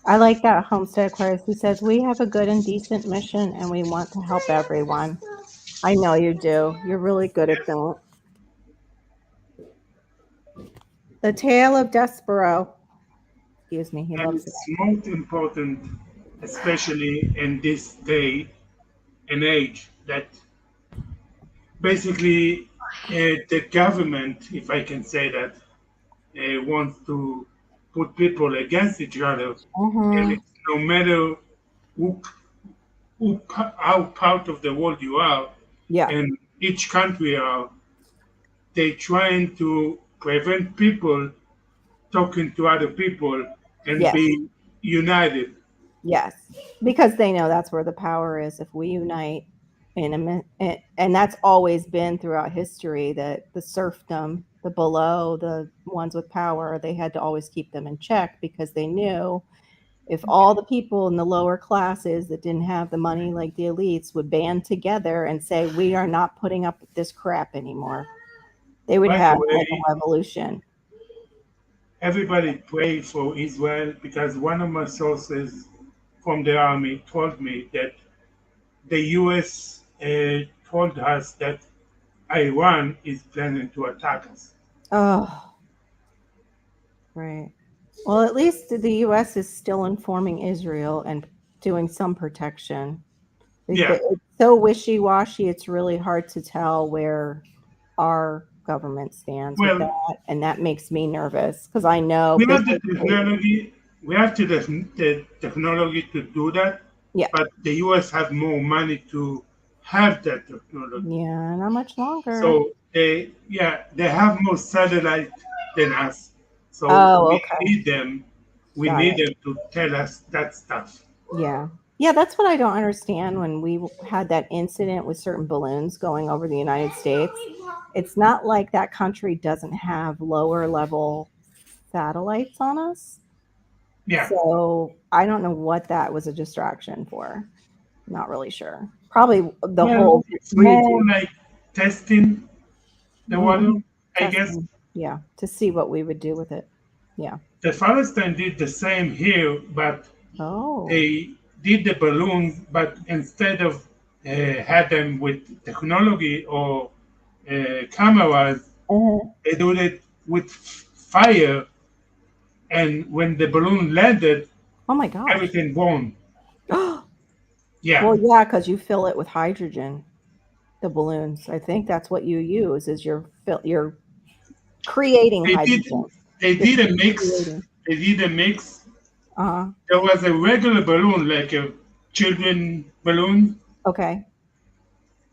I like that Homestead Aquarius. He says, "We have a good and decent mission and we want to help everyone." I know you do. You're really good at Yes. that. The Tale of Despero. Excuse me, he And loves it's most important, especially in this day and age, that basically the government, if I can say that, wants to put people against each other, and it. it's no matter who, how part of the world you are, Yeah. and each country are, they trying to prevent people talking to other people and Yes. be united. Yes. Because they know that's where the power is. If we unite and that's always been throughout history that the serfdom, the below, the ones with power, they had to always keep them in check because they knew if all the people in the lower classes that didn't have the money like the elites would band together and say, we are not putting up with this crap anymore, they would By the have like way, a revolution. everybody pray for Israel because one of my sources from the army told me that the U.S. Told us that Iran is planning to attack us. Oh, right. Well, at least the U.S. is still informing Israel and doing some protection. Yeah. It's so wishy washy, it's really hard to tell where our government stands with Well, that. And that makes me nervous because I know we have the basically, technology. We have the technology to do that, yeah, but the U.S. have more money to have that technology. yeah, not much longer. So they have more satellite than us. So Oh, we okay. need them. We Got need it. them to tell us that stuff. Yeah. Yeah, that's what I don't understand when we had that incident with certain balloons going over the United States. It's not like that country doesn't have lower level satellites on us. Yeah. So I don't know what that was a distraction for. Not really sure. Probably the Well, whole it's more region. like testing the water, Mhm. I guess. Testing. Yeah, to see what we would do with it. Yeah. The Palestine did the same here, but Oh. they did the balloons, but instead of had them with technology or cameras, Uh-huh. they do it with fire. And when the balloon landed, Oh my gosh. everything burned. Yeah. Well, yeah, because you fill it with hydrogen, the balloons. I think that's what you use is you're creating They did. hydrogen. They You're did a mix. creating. They did a mix. Uh-huh. There was a regular balloon, like a children balloon, Okay.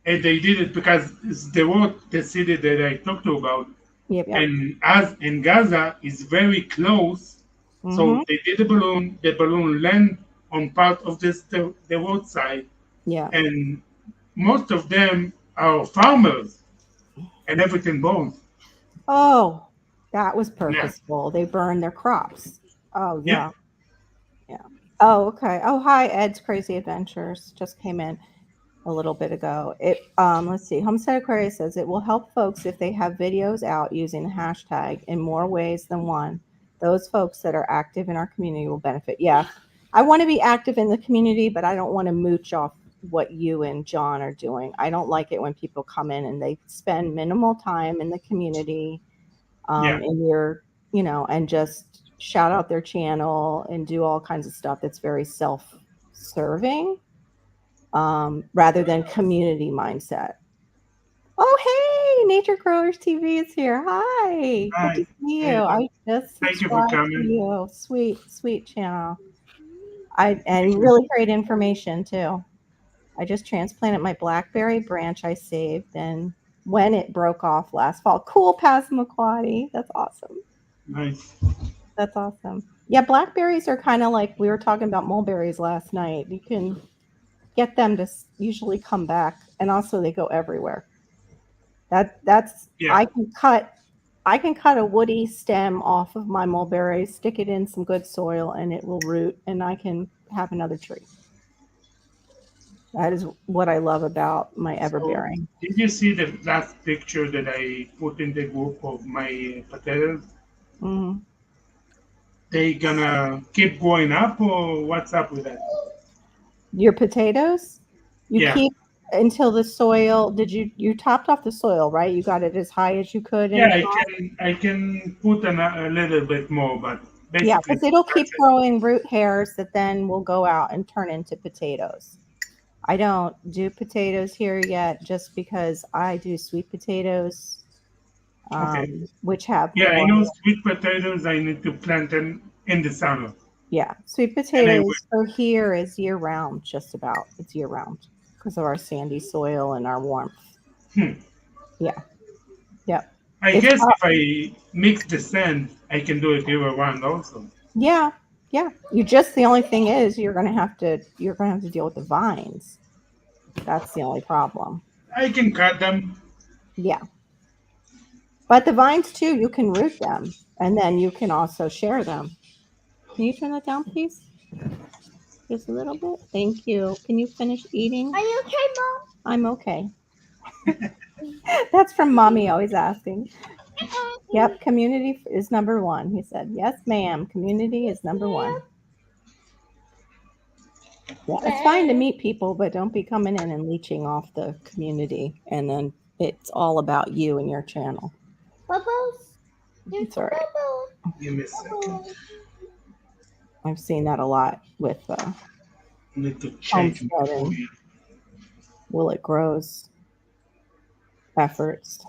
and they did it because it's the city that I talked to about, Yep, yep. and as in Gaza is very close, so Mhm. they did a balloon. The balloon land on part of the roadside, Yeah. and most of them are farmers, and everything burns. Oh, that was Yeah, purposeful. They burned their crops. Oh, yeah. yeah. Yeah. Oh, okay. Oh, hi, Ed's Crazy Adventures just came in a little bit ago. Let's see. Homestead Aquarius says it will help folks if they have videos out using the hashtag in more ways than one. Those folks that are active in our community will benefit. Yeah. I want to be active in the community, but I don't want to mooch off. what you and John are doing. I don't like it when people come in and they spend minimal time in the community, Yeah, in your, and just shout out their channel and do all kinds of stuff that's very self-serving, rather than community mindset. Oh, hey, Nature Growers TV is here. Hi, good to hi. see you. Hey, I just thank you for subscribed to coming. you. Sweet, sweet channel. And really great information too. I just transplanted my blackberry branch I saved, and when it broke off last fall. Cool, Passamaquoddy. That's awesome. Nice. That's awesome. Yeah, blackberries are kind of like we were talking about mulberries last night. You can get them to usually come back, and also they go everywhere. That's Yeah. I can cut a woody stem off of my mulberry, stick it in some good soil, and it will root, and I can have another tree. That is what I love about my So, everbearing. did you see the last picture that I put in the group of my potatoes? Mhm. They gonna keep going up, or what's up with that? Your potatoes, you Yeah. keep until the soil. You topped off the soil, right? You got it as high as you could in Yeah, the I top. can I can put a little bit more, but Yeah, basically because it'll that's keep growing root hairs that then will go out and turn into potatoes. I don't do potatoes here yet, just because I do sweet potatoes, it. Okay. which have Yeah, I more. know sweet potatoes. I need to plant them in the summer. Yeah, sweet And I potatoes for here is year round, just about. It's year round because of our sandy soil and our warmth. will. Yeah, yep. I It's guess hot. if I mix the sand, I can do it year round also. Yeah, yeah. You just the only thing is you're gonna have to deal with the vines. That's the only problem. I can cut them. Yeah, but the vines too, you can root them, and then you can also share them. Can you turn that down, please? Just a little bit. Thank you. Can you finish eating? Are you okay, Mom? I'm okay. That's from mommy always asking. Yep, community is number one. He said, yes, ma'am. Community is number one. Yeah, it's fine to meet people, but don't be coming in and leeching off the community. And then it's all about you and your channel. Bubbles? There's It's a all right. bubble. Give me a second. Bubble. I've seen that a lot with I need to change my homesteading. food. Will it grows efforts.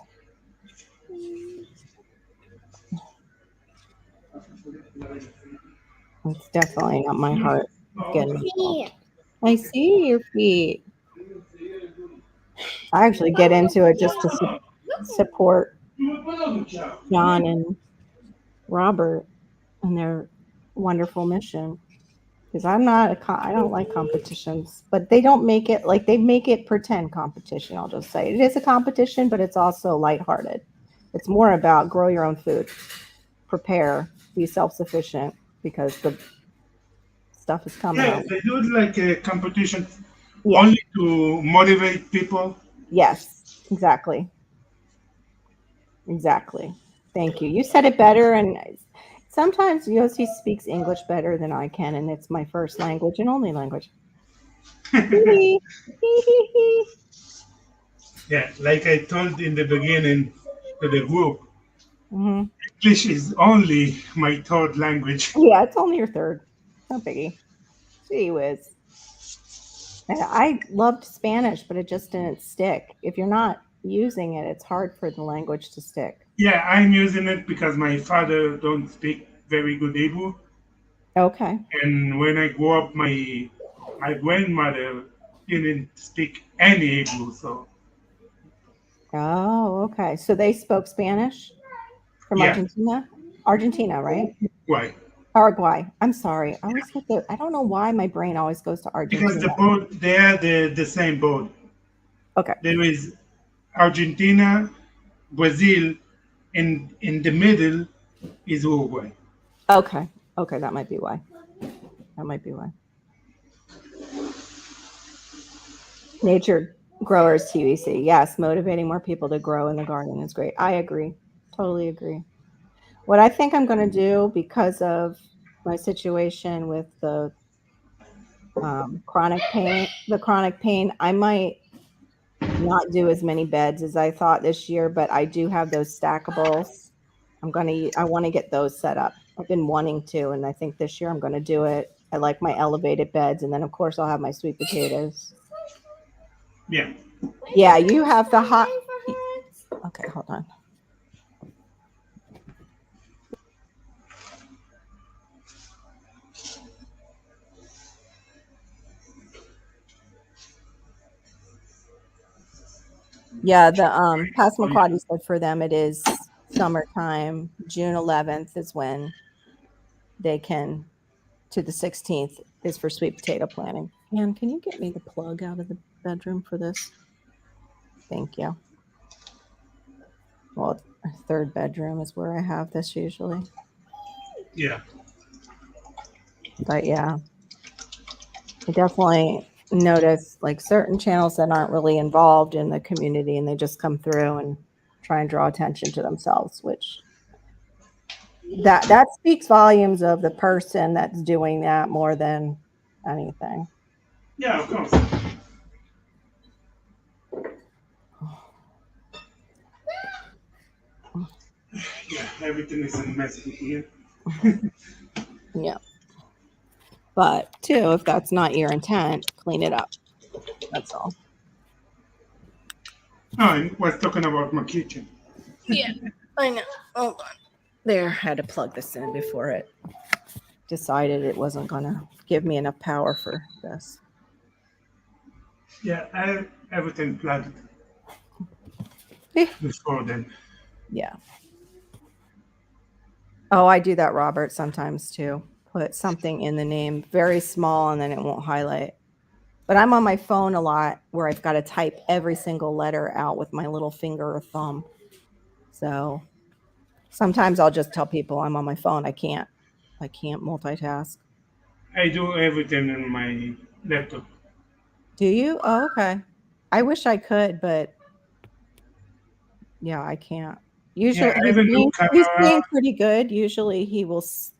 It's definitely not my heart getting See. involved. I see your feet. I actually get into it just to support John and Robert and their wonderful mission. Because I don't like competitions, but they don't make it like they make it pretend competition. I'll just say it is a competition, but it's also lighthearted. It's more about grow your own food, prepare, be self sufficient, because the stuff is coming Yeah, out. they do it like a competition Yeah. only to motivate people. Yes. Exactly. Exactly. Thank you. You said it better, and sometimes Yossi speaks English better than I can, and it's my first language and only language. Yeah, like I told in the beginning to the group, Hmm. English is only my third language. Yeah, it's only your third. No biggie. Gee whiz. I loved Spanish, but it just didn't stick. If you're not using it, it's hard for the language to stick. Yeah, I'm using it because my father don't speak very good Hebrew, Okay. and when I grew up, my grandmother didn't speak any Hebrew, so Oh, okay. So they spoke Spanish from yeah, Argentina? Argentina, right? why? Paraguay. I'm sorry. I don't know why my brain always goes to Because Argentina. the boat they are the same boat. Okay. There is Argentina, Brazil, and in the middle is Uruguay. Okay. Okay. That might be why. That might be why. Nature Growers TVC. Yes. Motivating more people to grow in the garden is great. I agree. Totally agree. What I think I'm going to do because of my situation with the Chronic pain, the chronic pain, I might not do as many beds as I thought this year, but I do have those stackables. I want to get those set up. I've been wanting to, and I think this year I'm going to do it. I like my elevated beds, and then of course I'll have my sweet potatoes. Yeah. Yeah, you have the hot. Okay, hold on. Yeah, the Passamaquoddy said for them it is summertime. June 11th is when they can to the 16th is for sweet potato planting. Ann, can you get me the plug out of the bedroom for this? Thank you. Well, our third bedroom is where I have this usually. Yeah. But yeah, I definitely notice like certain channels that aren't really involved in the community and they just come through and try and draw attention to themselves, which that speaks volumes of the person that's doing that more than anything. Yeah, of course. Yeah, everything is a mess here. Yeah. But too, if that's not your intent, clean it up. That's all. No, I was talking about my kitchen. Yeah, I know. Hold on. There, I had to plug this in before it decided it wasn't going to give me enough power for this. Yeah, I have everything plugged Eh. before then. Yeah. Oh, I do that, Robert, sometimes too. Put something in the name very small and then it won't highlight. But I'm on my phone a lot where I've got to type every single letter out with my little finger or thumb. So sometimes I'll just tell people I'm on my phone. I can't multitask. I do everything on my laptop. Do you? Oh, okay. I wish I could, but yeah, I can't. Yeah, Usually I even do he's camera. being pretty good. Usually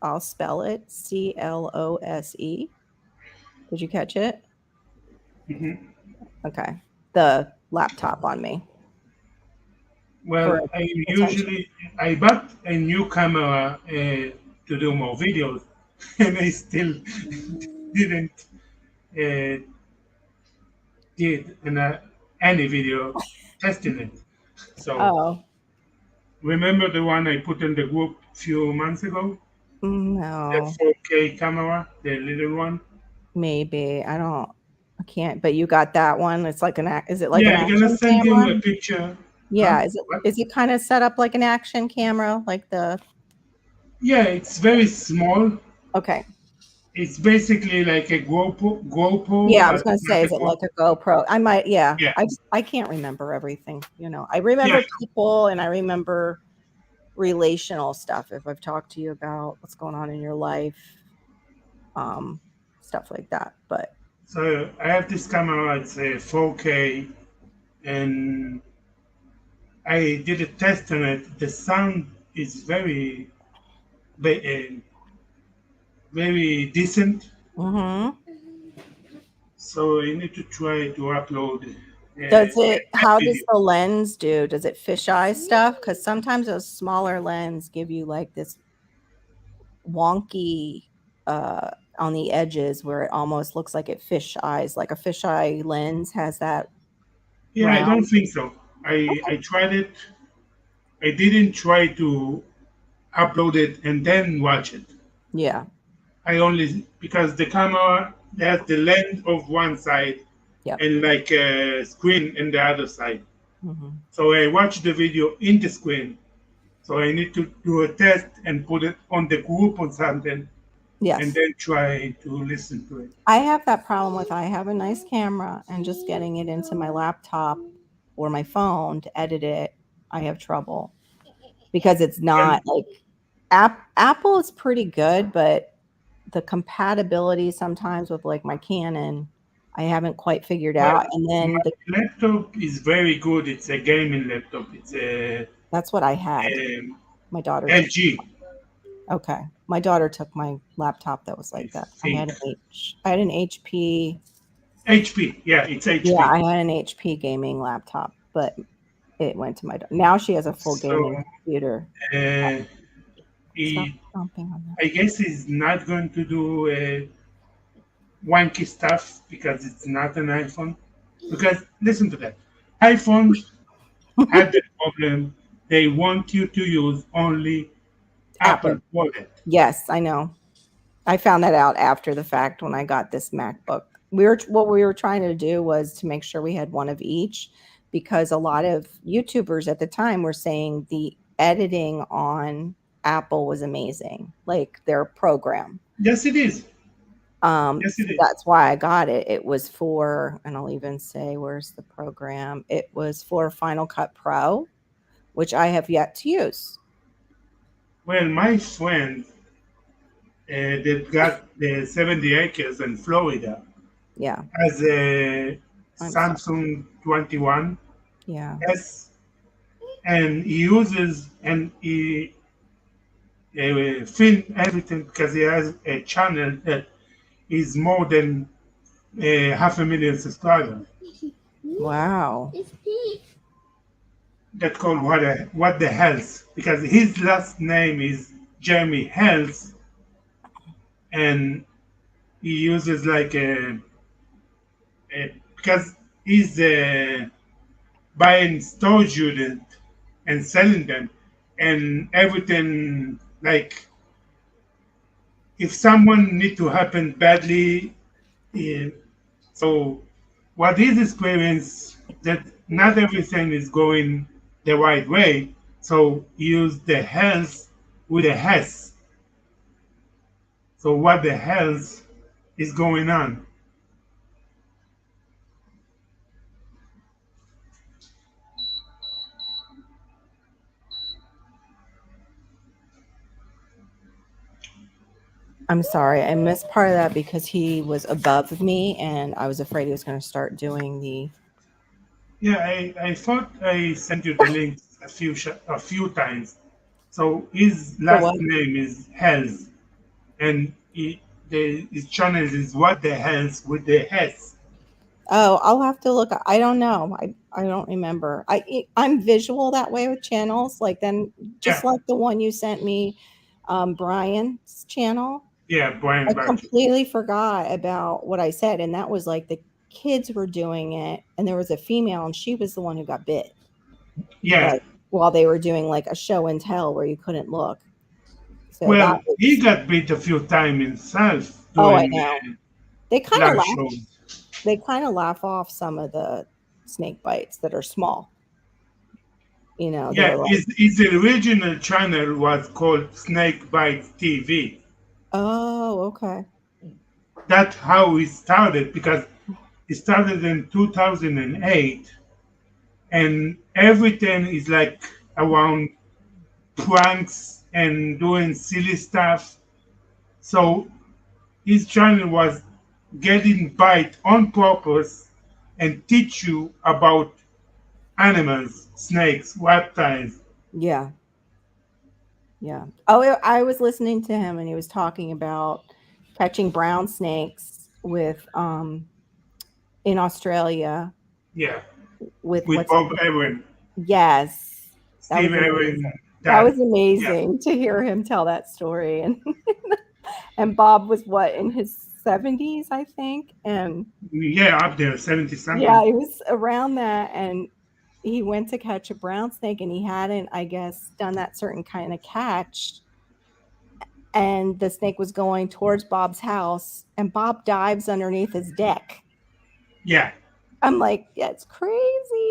I'll spell it CLOSE. Did you catch it? Mhm. Okay. The laptop on me for Well, I attention. usually I bought a new camera to do more videos, and I still didn't uh, did any video testing it. So Oh, remember the one I put in the group few months ago, the no. 4K camera, the little one. Maybe. I can't, but you got that one. It's like is it like Yeah, an I'm gonna action send you camera? a picture. Huh? Yeah, What? is it kind of set up like an action camera like the Yeah, it's very small. Okay. It's basically like a GoPro, Yeah, I was but gonna not say, a is it like GoPro. a GoPro? I might, yeah. Yeah, I can't remember everything, you know. I yeah, remember people and I remember relational stuff if I've talked to you about what's going on in your life, um, stuff like that. But so I have this camera. It's a 4K, and I did a test on it. The sound is very decent. mhm. So I need to try to upload that How does video. the lens do? Does it fisheye stuff? Because sometimes those smaller lens give you like this wonky on the edges where it almost looks like it fish eyes, like a fisheye lens has that Yeah, I don't round. think so. I tried it. I didn't try to upload it and then watch it. Yeah. I only because the camera has the lens of one side Yep. and like a screen in the other side. Hmm. So I watched the video in the screen. So I need to do a test and put it on the group or something and Yes. then try to listen to it. I have that problem with I have a nice camera and just getting it into my laptop or my phone to edit it, I have trouble because it's Well, not like Apple is pretty good, but the compatibility sometimes with like my Canon, I haven't quite figured well, out. And then my laptop is very good. It's a gaming laptop. It's that's what I had. a My daughter just LG. Okay. My daughter took my laptop that was I like that. think. I had an HP. HP. Yeah, it's Yeah, HP. I had an HP gaming laptop, but it went to my daughter. Now she has a full So gaming computer. uh, Stop he, stomping on that. I guess he's not going to do wanky stuff because it's not an iPhone. Because listen to that, iPhones had the problem. They want you to use only Apple Apple. Wallet. Yes, I know. I found that out after the fact when I got this MacBook. What we were trying to do was to make sure we had one of each because a lot of YouTubers at the time were saying the editing on Apple was amazing, like their program. Yes, it is. Yes, So it is. that's why I got it. It was for, and I'll even say, where's the program? It was for Final Cut Pro, which I have yet to use. Well, my friend that got the 70 acres in Florida Yeah, has a I'm sorry. Samsung 21 Yeah. S, and he uses and he film everything because he has a channel that is more than 500,000 subscribers. Wow. It's pink. That's called what the Hells, because his last name is Jeremy Hells, and he uses like because he's buying storage unit and selling them, and everything like if someone need to happen badly, eh, so what is experience that not everything is going the right way. So use the health with a has. So what the health is going on? I'm sorry, I missed part of that because he was above me and I was afraid he was going to start doing the. Yeah, I thought I sent you the links a few times. So his The what? last name is Health, and his channel is what the health with the S. Oh, I'll have to look. I don't know. I don't remember. I'm visual that way with channels. Like then, just Yeah, like the one you sent me, Brian's channel. yeah, Brian I Bartlett. completely forgot about what I said, and that was like the kids were doing it, and there was a female, and she was the one who got bit. Yeah, Like while they were doing like a show and tell where you couldn't look. So that well, he was. got beat a few times himself Oh, I doing know. They kind of live laugh. shows. They kind of laugh off some of the snake bites that are small. Yeah, They're like, his original channel was called Snake Bites TV. oh, okay. That's how he started because it started in 2008, and everything is like around pranks and doing silly stuff. So his channel was getting bite on purpose and teach you about animals, snakes, reptiles. Yeah, yeah. Oh, I was listening to him, and he was talking about catching brown snakes with in Australia Yeah, with with what's Bob Aaron, yes, that Steve was amazing. Aaron, That was that. Yeah, amazing to hear him tell that story. And Bob was what in his 70s, I think, and yeah, up there, 70 yeah, something. he was around that, and he went to catch a brown snake, and he hadn't, I guess, done that certain kind of catch, and the snake was going towards Bob's house, and Bob dives underneath his deck. Yeah, I'm like, yeah, it's crazy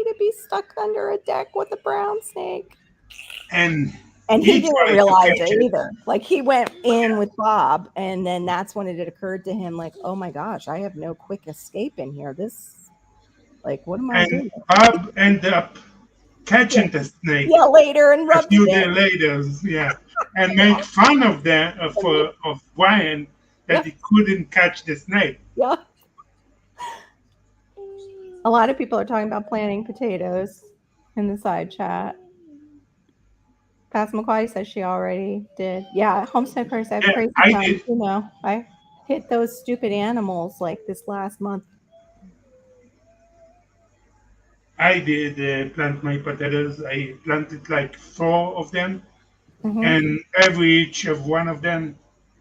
to be stuck under a deck with a brown snake. and And he he didn't tried to realize catch it it. either. Like he went in with Bob, and then that's when it had occurred to him, like, oh my gosh, I have no quick escape in here. This, like, what am I And doing? Bob ended up Yeah, catching the snake yeah, later and a rubbed it few in. days later, yeah, and make fun of that of Brian Yeah, that he couldn't catch the snake. yeah. A lot of people are talking about planting potatoes in the side chat. McCarty says she already did. Yeah, homestead prayers. I have Yeah, crazy I times. did. I hit those stupid animals like this last month. I did plant my potatoes. I planted like four of them, Hmm. and every each of one of them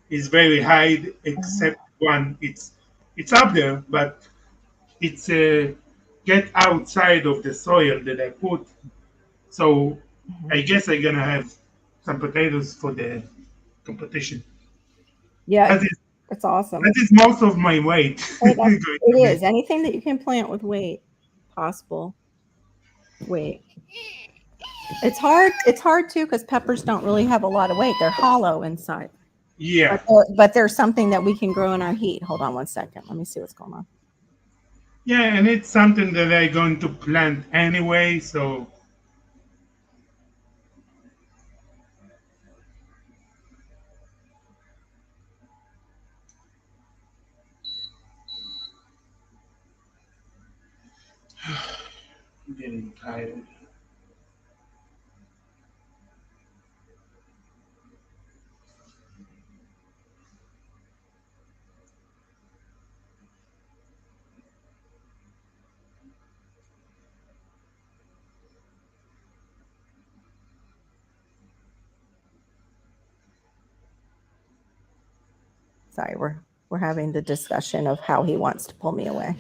is very high, Hmm. except one. It's up there, but it's get outside of the soil that I put. So Hmm. I guess I'm gonna have some potatoes for the competition. Yeah, That is it's awesome. that is most of my weight Hey, going it to be. is anything that you can plant with weight possible. Weight. It's hard. It's hard too because peppers don't really have a lot of weight. They're hollow inside. But Yeah, but there's something that we can grow in our heat. Hold on one second. Let me see what's going on. yeah, and it's something that I'm going to plant anyway. So I'm getting tired. Sorry, we're having the discussion of how he wants to pull me away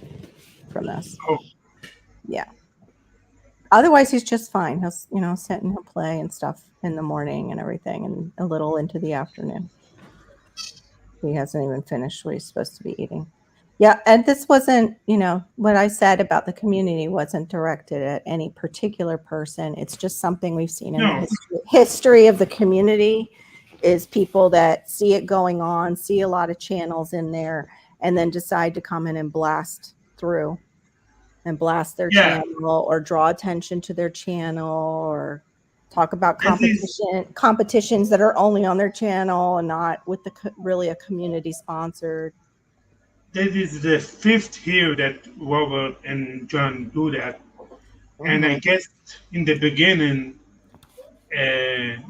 from this. Oh, Yeah. Otherwise, he's just fine. He'll sit and he'll play and stuff in the morning and everything, and a little into the afternoon. He hasn't even finished what he's supposed to be eating. Yeah, and this wasn't, what I said about the community wasn't directed at any particular person. It's just something we've seen in the no, history of the community is people that see it going on, see a lot of channels in there, and then decide to come in and blast through and blast their yeah, channel or draw attention to their channel or talk about that is competitions that are only on their channel and not with really a community sponsored. that is the fifth year that Robert and John do that, and I Hmm. guess in the beginning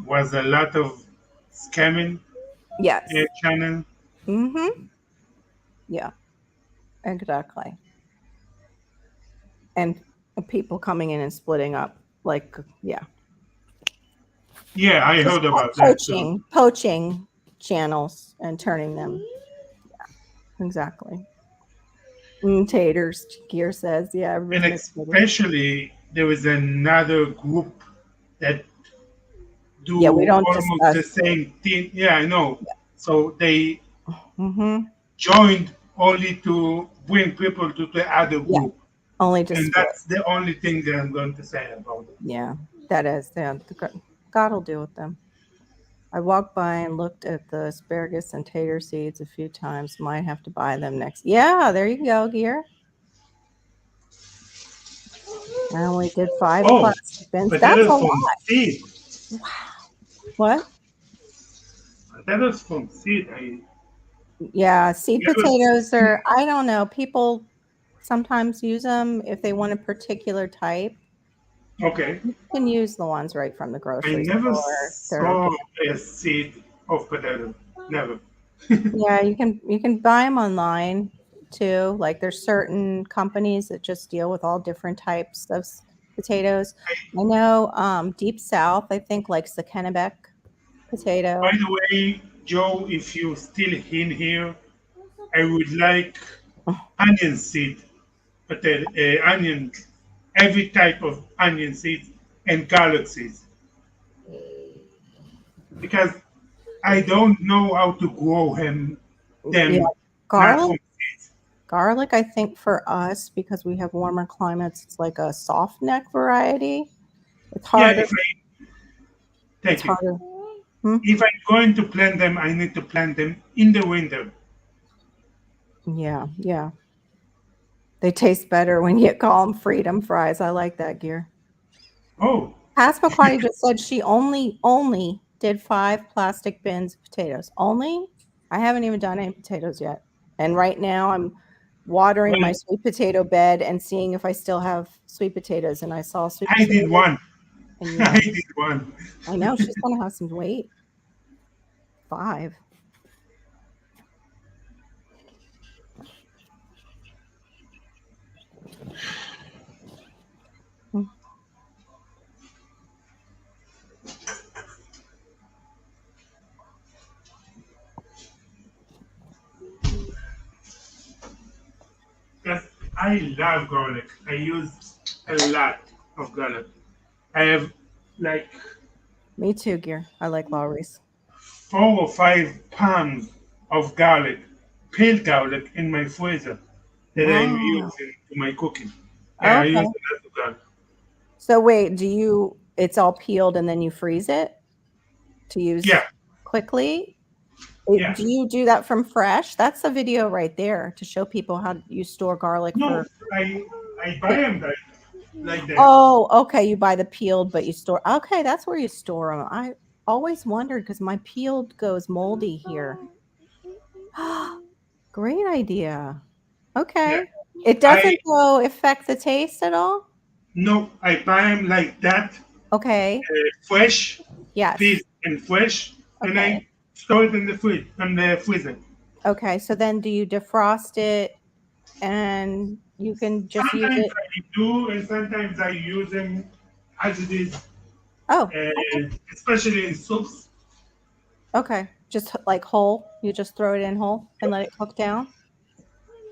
was a lot of scamming Yes. channel. Hmm. Yeah, exactly. And people coming in and splitting up, like, yeah, Yeah, I just heard about that too. poaching channels and turning them. Exactly. Taters, Gear says. Yeah, And everybody makes taters. especially there was another group that Yeah, we do don't almost the discuss. same thing. Yeah, I know. So they Hmm. joined only to bring people to the other Yeah, group, only to and split. that's the only thing that I'm going to say about it. Yeah, that is. Yeah, God will deal with them. I walked by and looked at the asparagus and tater seeds a few times. Might have to buy them next. Yeah, there you go, Gear. I only did 5 Oh, plastic bins. That's a potatoes from lot. seed. What? Potatoes from seed. I Yeah, seed never potatoes seen. are, I don't know, people sometimes use them if they want a particular type. Okay, You can use the ones right from the I grocery never store. They're saw organic. a seed of potato. Never. Yeah, you can buy them online too. Like there's certain companies that just deal with all different types of potatoes. I know Deep South, I think likes the Kennebec By potato. the way, Joe, if you're still in here, I would like onion seed, potato, onion, every type of onion seeds and garlic seeds, because I don't know how to grow Yeah, them not garlic. from seeds. Garlic, I think for us because we have warmer climates, it's like a soft neck variety. It's Yeah, harder. It's thank you. harder. Hmm? If I'm going to plant them, I need to plant them in the winter. Yeah, yeah. They taste better when you call them freedom fries. I like that, Gear. Oh, Passamaquoddy just said she only did 5 plastic bins of potatoes. Only? I haven't even done any potatoes yet. And right now I'm watering well, my sweet potato bed and seeing if I still have sweet potatoes. And I saw sweet I did potatoes. one. And I yes, did one. I know she's gonna have some weight. 5. Mm. Yes, I love garlic. I use a lot of garlic. I have like Me too, Gear. I like Lowry's. 4 or 5 pounds of garlic, peeled garlic, in my freezer that I'm Wow. using to my cooking. Yeah, I use Okay. a lot of garlic. So wait, it's all peeled and then you freeze it to Yeah, use quickly? yeah. Do you do that from fresh? That's a video right there to show people how you store garlic No, for I buy quick. them like that. Oh, okay. You buy the peeled, but you store. Okay, that's where you store them. I always wondered because my peeled goes moldy here. Great idea. Yeah, Okay. It I doesn't go affect the taste at all? no, I buy them like that, Okay. fresh, Yes. peeled and fresh, and Okay. I store it in the fridge, in the freezer. Okay. So then do you defrost it and you can just use Sometimes it? I do, and sometimes I use them as it is, Oh, okay. especially in soups. Okay. Just like whole. You just throw it in whole and let it cook down.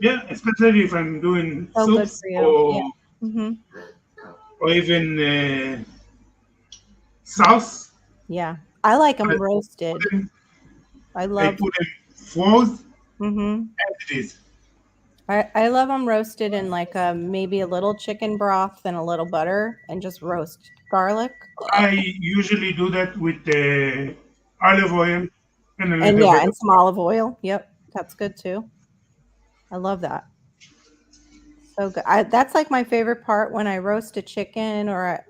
Yeah, especially if I'm doing So good soups for you. Yeah. Mhm. or even sauce. Yeah. I like I them put roasted. them, I I love put them froze mhm. as it is. I love them roasted in like maybe a little chicken broth and a little butter and just roast garlic. I usually do that with olive oil and a And little yeah, bit and of some olive oil. Yep, that's good too. I love that. So good. That's like my favorite part when I roast a chicken or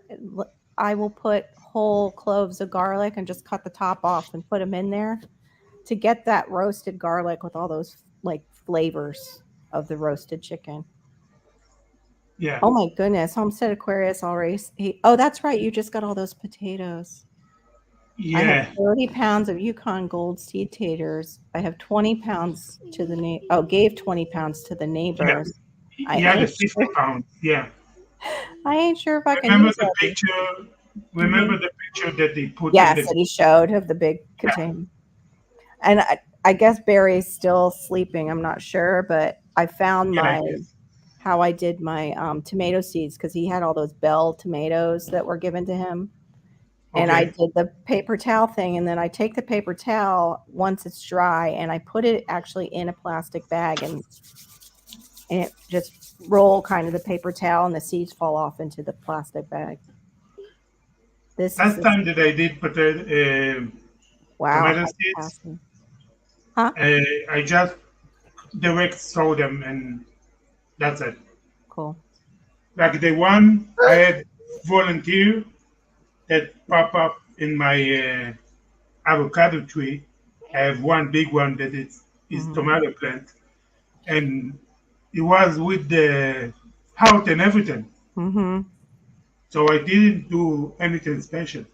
I will put whole cloves of garlic and just cut the top off and put them in there to get that roasted garlic with all those like flavors of the roasted chicken. yeah, Oh my goodness, Homestead Aquarius already. Oh, that's right. You just got all those potatoes. I have yeah, 30 pounds of Yukon Gold seed taters. I have 20 pounds to the oh, gave 20 pounds to the yeah. neighbors. I Yeah, the ain't 50 sure. pounds. Yeah. I ain't sure if I can Remember use the all these. picture? Mhm. Remember the picture that they put in Yes, the. that he showed of the big Yeah, container. And I guess Barry's still sleeping. I'm not sure, but I found yeah, my yes. how I did my tomato seeds because he had all those bell tomatoes that were given to him. And I Okay. did the paper towel thing, and then I take the paper towel once it's dry, and I put it actually in a plastic bag, and it just roll kind of the paper towel, and the seeds fall off into the plastic bag. This is Last just time that I did put wow, tomato high seeds, capacity. Huh? I just direct sow them and that's it. Cool. Like the one I had volunteer that pop up in my avocado tree. I have one big one that is Mhm. tomato plant, and it was with the heart and everything. Mhm. So I didn't do anything special.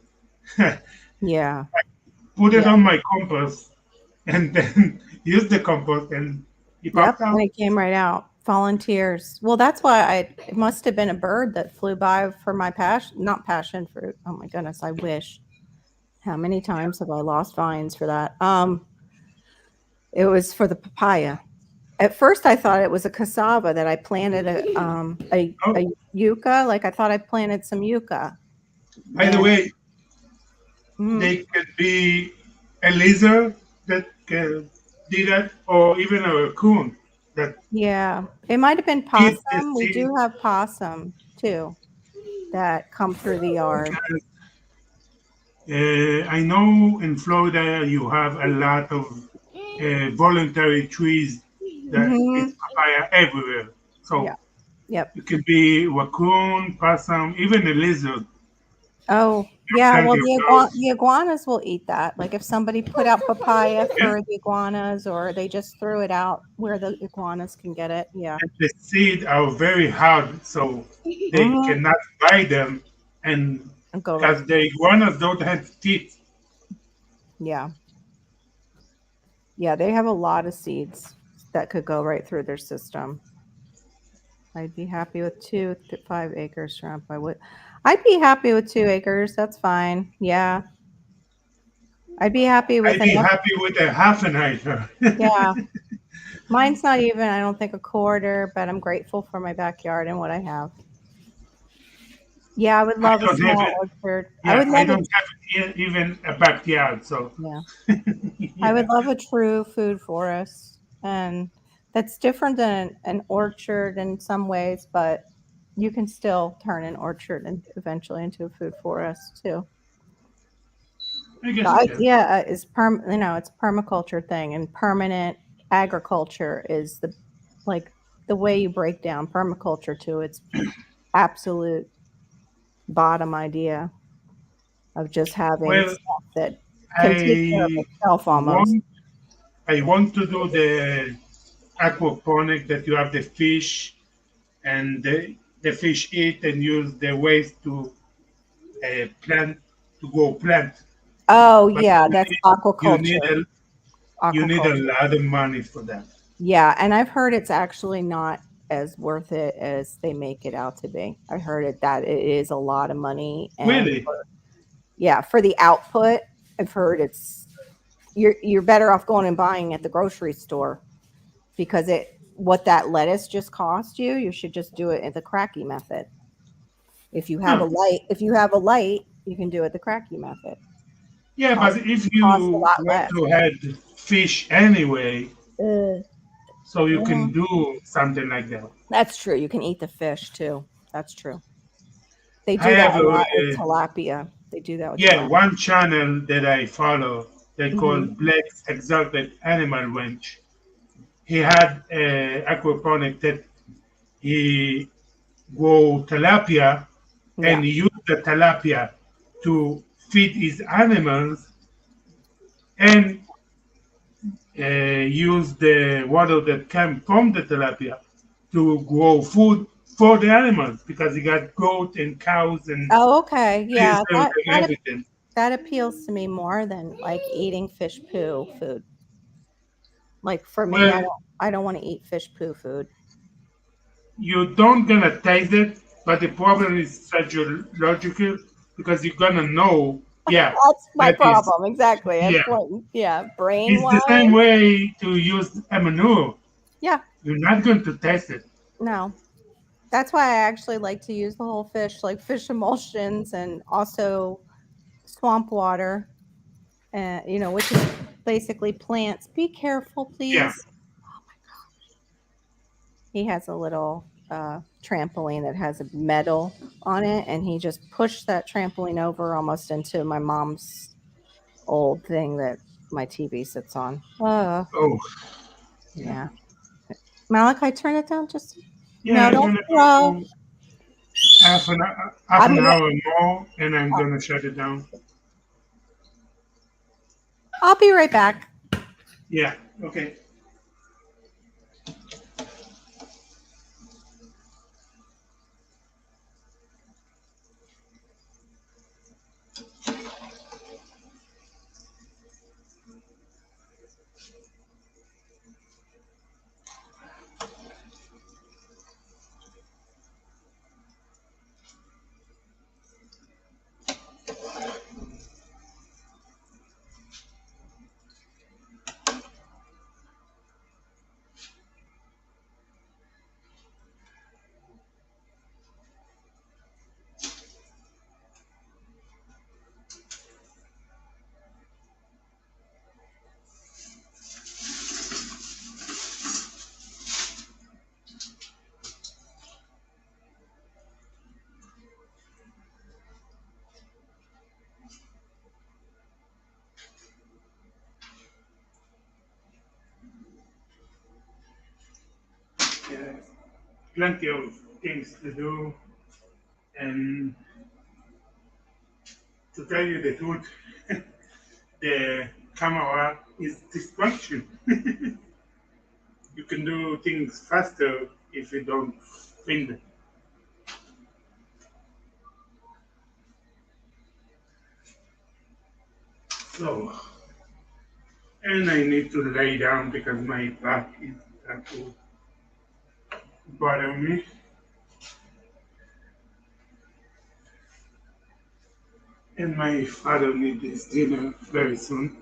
Yeah. Put it Yeah. on my compost and then use the compost and it Yep, popped out. and it came right out. Volunteers. Well, that's why it must have been a bird that flew by for my passion, not passion fruit. Oh my goodness, I wish. How many times have I lost vines for that? It was for the papaya. At first, I thought it was a cassava that I planted Oh, a yucca. Like I thought I planted some yucca, by the and way, mhm, they could be a lizard that can do that, or even a raccoon that yeah, it might have been eat the possum. We seed. do have possum too that come through the yard. Because I know in Florida you have a lot of voluntary trees that Hmm. it's papaya everywhere. Yeah. So Yep. it could be raccoon, possum, even a lizard. Oh, yeah, well, Plenty of those. the iguanas will eat that, like, if somebody put out papaya Yeah. for the iguanas or they just threw it out where the iguanas can get it, yeah. And the seed are very hard, so they Mhm. cannot buy them and and go right. because the iguanas don't have teeth. Yeah. Yeah, they have a lot of seeds that could go right through their system. I'd be happy with 2 to 5 acres shrimp. I'd be happy with 2 acres. That's fine. Yeah. I'd be happy with I'd be enough. happy with a half an acre. Yeah. Mine's not even, I don't think, a quarter, but I'm grateful for my backyard and what I have. Yeah, I would I love a don't have small it. orchard. I Yeah, would I love a don't have even a backyard. So yeah. I yeah, would love a true food forest. And that's different than an orchard in some ways, but you can still turn an orchard and eventually into a food forest too. I The guess you can. idea is it's a permaculture thing, and permanent agriculture is the like the way you break down permaculture to its absolute bottom idea of just having Well, stuff that can take care of I itself almost. want I want to do the aquaponic that you have the fish and the fish eat and use the waste to plant to grow plant. Oh But yeah, that's you need aquaculture. a you need a Aquaculture. lot of money for that. Yeah, and I've heard it's actually not as worth it as they make it out to be. I heard that it is a lot of money, and Really? yeah, for the output, I've heard you're better off going and buying at the grocery store because it what that lettuce just cost you, you should just do it in the cracky method. Huh. If you have a light, you can do it the cracky method. Yeah, Cost but if cost a you lot want less. to add fish anyway, Uh, so you yeah. can do something like that. That's true. You can eat the fish too. That's true. They I do that have a lot with a tilapia. They do that with yeah, tilapia. one channel that I follow. They call Mhm. Black's Exotic Animal Ranch. He had a aquaponic that he grow tilapia Yeah. and use the tilapia to feed his animals and use the water that came from the tilapia to grow food for the animals because he got goat and cows and Oh, okay. Yeah, lizards and everything. that appeals to me more than like eating fish poo food. Like for me, Well, I don't want to eat fish poo food. you don't gonna taste it, but the problem is psychological because you're gonna know, yeah, That's my that is, problem. Exactly. yeah. Yeah, brain It's the wise. same way to use a manure. Yeah. You're not going to taste it. No. That's why I actually like to use the whole fish, like fish emulsions and also swamp water, which is basically plants. Be careful, Yeah. please. He has a little trampoline that has a metal on it, and he just pushed that trampoline over almost into my mom's old thing that my TV sits on. Oh, yeah. Yeah. Malachi, turn it down just. Yeah, No, I'm don't gonna throw. go half I'm an gonna. hour more, and I'm gonna shut it down. I'll be right back. Yeah. Okay. Yeah. Plenty of things to do, and to tell you the truth, the camera is distraction. You can do things faster if you don't spin So, and I need to lay down because my back is start to bother me. And my father needs his dinner very soon.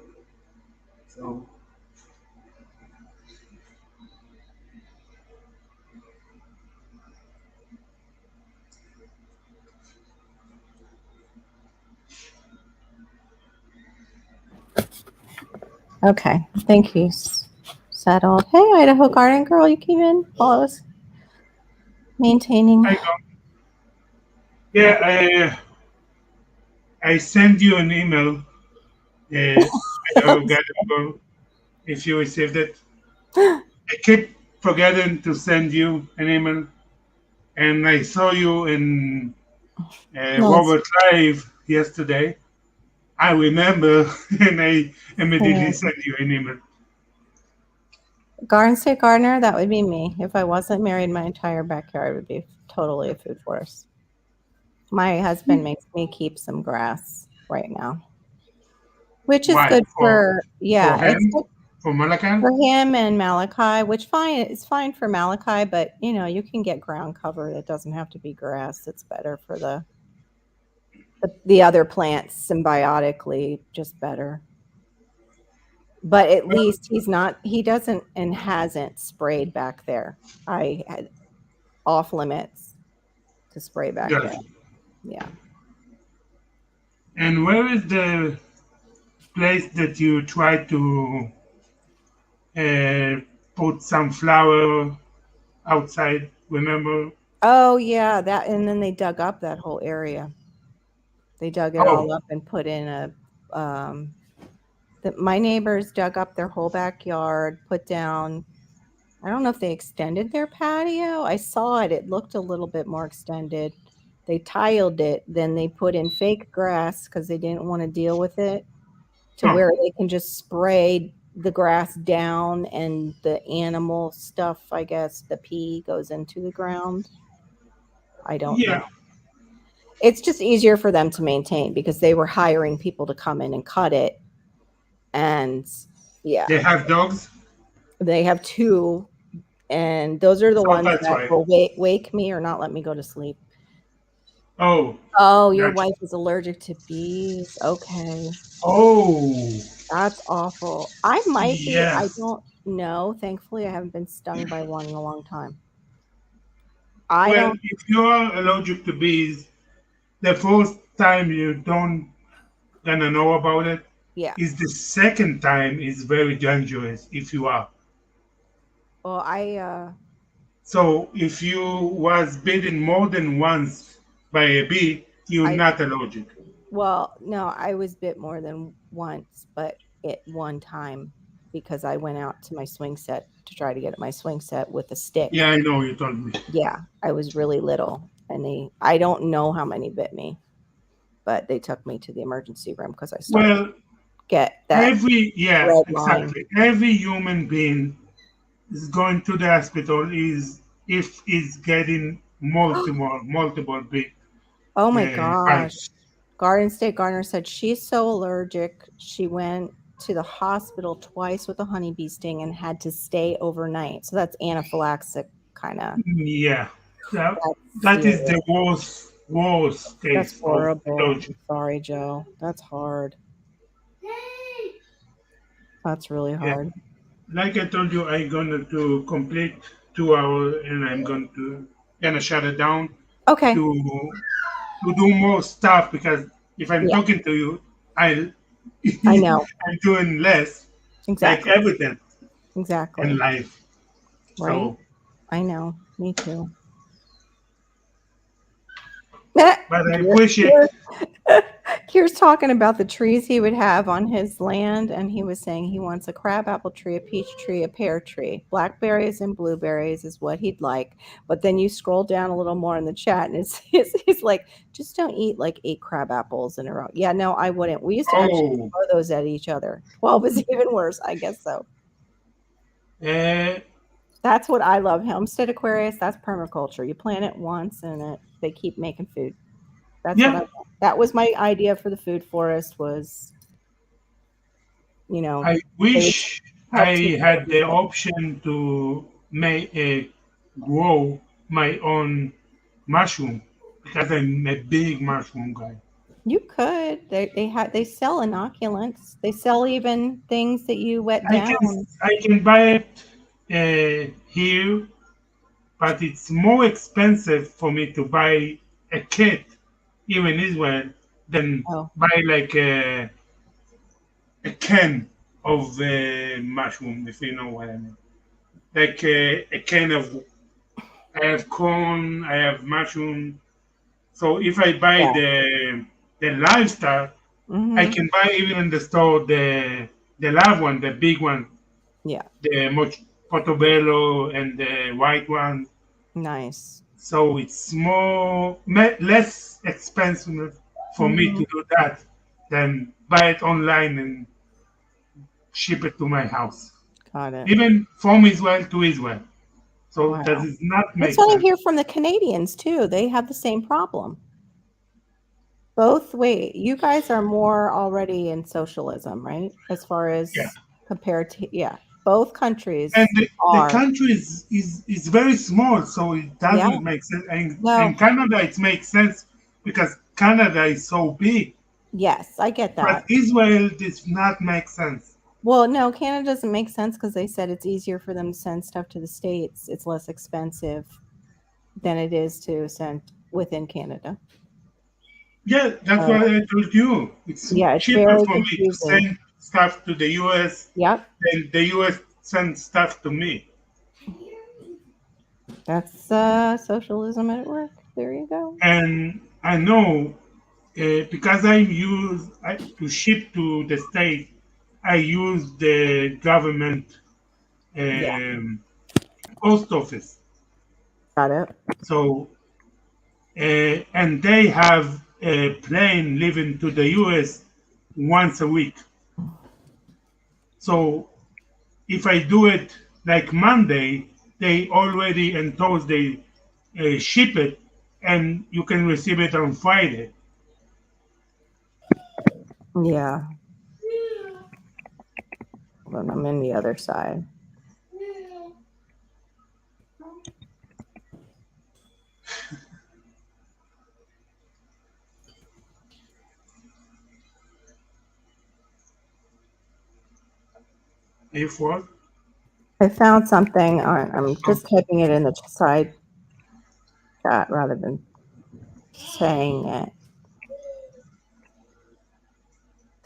So, Okay. Thank you. Settled. Hey, Idaho Garden Girl, you came in while I was maintaining. I know. Yeah. Yeah, I sent you an email. I don't get it if you received it. I keep forgetting to send you an email, and I saw you in Nice. Robert Live yesterday. I remember, and I immediately Yeah. sent you an email. Garden State Gardener, that would be me. If I wasn't married, my entire backyard would be totally a food forest. My husband makes me keep some grass right now, which is Why? good for, For yeah, it's him? good For Malakan? for him and Malachi, which fine, it's fine for Malachi, but you can get ground cover. It doesn't have to be grass. It's better for the other plants symbiotically, just better. But at Well, least he doesn't and hasn't sprayed back there. I had off limits to spray back there. gotcha. Yeah. And where is the place that you try to uh, put some flower outside? Remember? Oh yeah, that and then they dug up that whole area. They dug it all Oh, up and put in my neighbors dug up their whole backyard, put down, I don't know if they extended their patio. I saw it. It looked a little bit more extended. They tiled it, then they put in fake grass because they didn't want to deal with it to oh, where they can just spray the grass down and the animal stuff, I guess, the pee goes into the ground. I don't know. yeah. It's just easier for them to maintain because they were hiring people to come in and cut it. And yeah, They have dogs. they have two, and those are the So ones that's that why. will wake me or not let me go to sleep. Oh, Oh, your gotcha. wife is allergic to bees. Okay. Oh, That's awful. I might be. yeah. I don't know. Thankfully, I haven't been stung by one in a long time. I Well, don't. if you are allergic to bees, the first time you don't gonna know about it Yeah. is the second time is very dangerous if you are. Well, So if you was bitten more than once by a bee, you're I not allergic. well, no, I was bit more than once, but at one time because I went out to my swing set to try to get at my swing set with a stick. Yeah, I know you told me. Yeah, I was really little, and I don't know how many bit me, but they took me to the emergency room because I started to Well, get that yeah, red line. exactly. Every human being is going to the hospital is if is getting multiple big Oh my bites. gosh. Garden State Gardener said she's so allergic. She went to the hospital twice with a honeybee sting and had to stay overnight. So that's anaphylaxis kind of. Yeah, that That's that is serious. the worst That's case of horrible. I'm allergy. sorry, Joe. That's hard. That's really Yeah, hard. like I told you, I'm gonna to complete 2 hours and I'm going to gonna shut it down Okay. to do more stuff because if I'm Yeah, talking to you, I I know. I'm doing less, like Exactly. everything in Exactly. life. Right? So, I know. Me too. but I Here, appreciate. here, Here's talking about the trees he would have on his land, and he was saying he wants a crabapple tree, a peach tree, a pear tree. Blackberries and blueberries is what he'd like. But then you scroll down a little more in the chat, and it's like, just don't eat like 8 crabapples in a row. Yeah, no, I wouldn't. We used to actually Oh, throw those at each other. 12 is even worse, I guess so. uh, That's what I love. Homestead Aquarius, that's permaculture. You plant it once, and they keep making food. That's what I yeah, want. That was my idea for the food forest was you know, I they wish help take I care of had each the other. option to make grow my own mushroom because I'm a big mushroom guy. You could. They sell inoculants. They sell even things that you wet I can down. I can buy it here, but it's more expensive for me to buy a kit here in Israel than Oh, buy like a can of mushroom, if you know what I mean. Like a can of I have corn, I have mushroom. So if I buy yeah. the livestock, I Mm-hmm. can buy even in the store the live one, the big one, Yeah. the much portobello and the white one. Nice. So it's less expensive for me Mm-hmm. to do that than buy it online and ship it to my house. Got it. Even from Israel to Israel. So does Wow. it not That's make what I sense? hear from the Canadians too. They have the same problem. Both wait, you guys are more already in socialism, right? As far Yeah. as compared to, yeah, both And countries the are. country is very small, so it Yeah. doesn't make sense. And No. Canada, it makes sense because Canada is so big. Yes, I get But that. Israel does not make sense. Well, no, Canada doesn't make sense because they said it's easier for them to send stuff to the States. It's less expensive than it is to send within Canada. Yeah, that's what So, I told you. It's yeah, it's cheaper very for me to confusing. send stuff to the US Yep, than the US sends stuff to me. that's socialism at work. There you go. And I know because to ship to the state, I use the government Yeah, um, post office. got it. So and they have a plane leaving to the US once a week. So if I do it like Monday, they already and Thursday ship it, and you can receive it on Friday. Yeah, but I'm in the other side. If what? I found something on, I'm just typing it in the side chat rather than saying it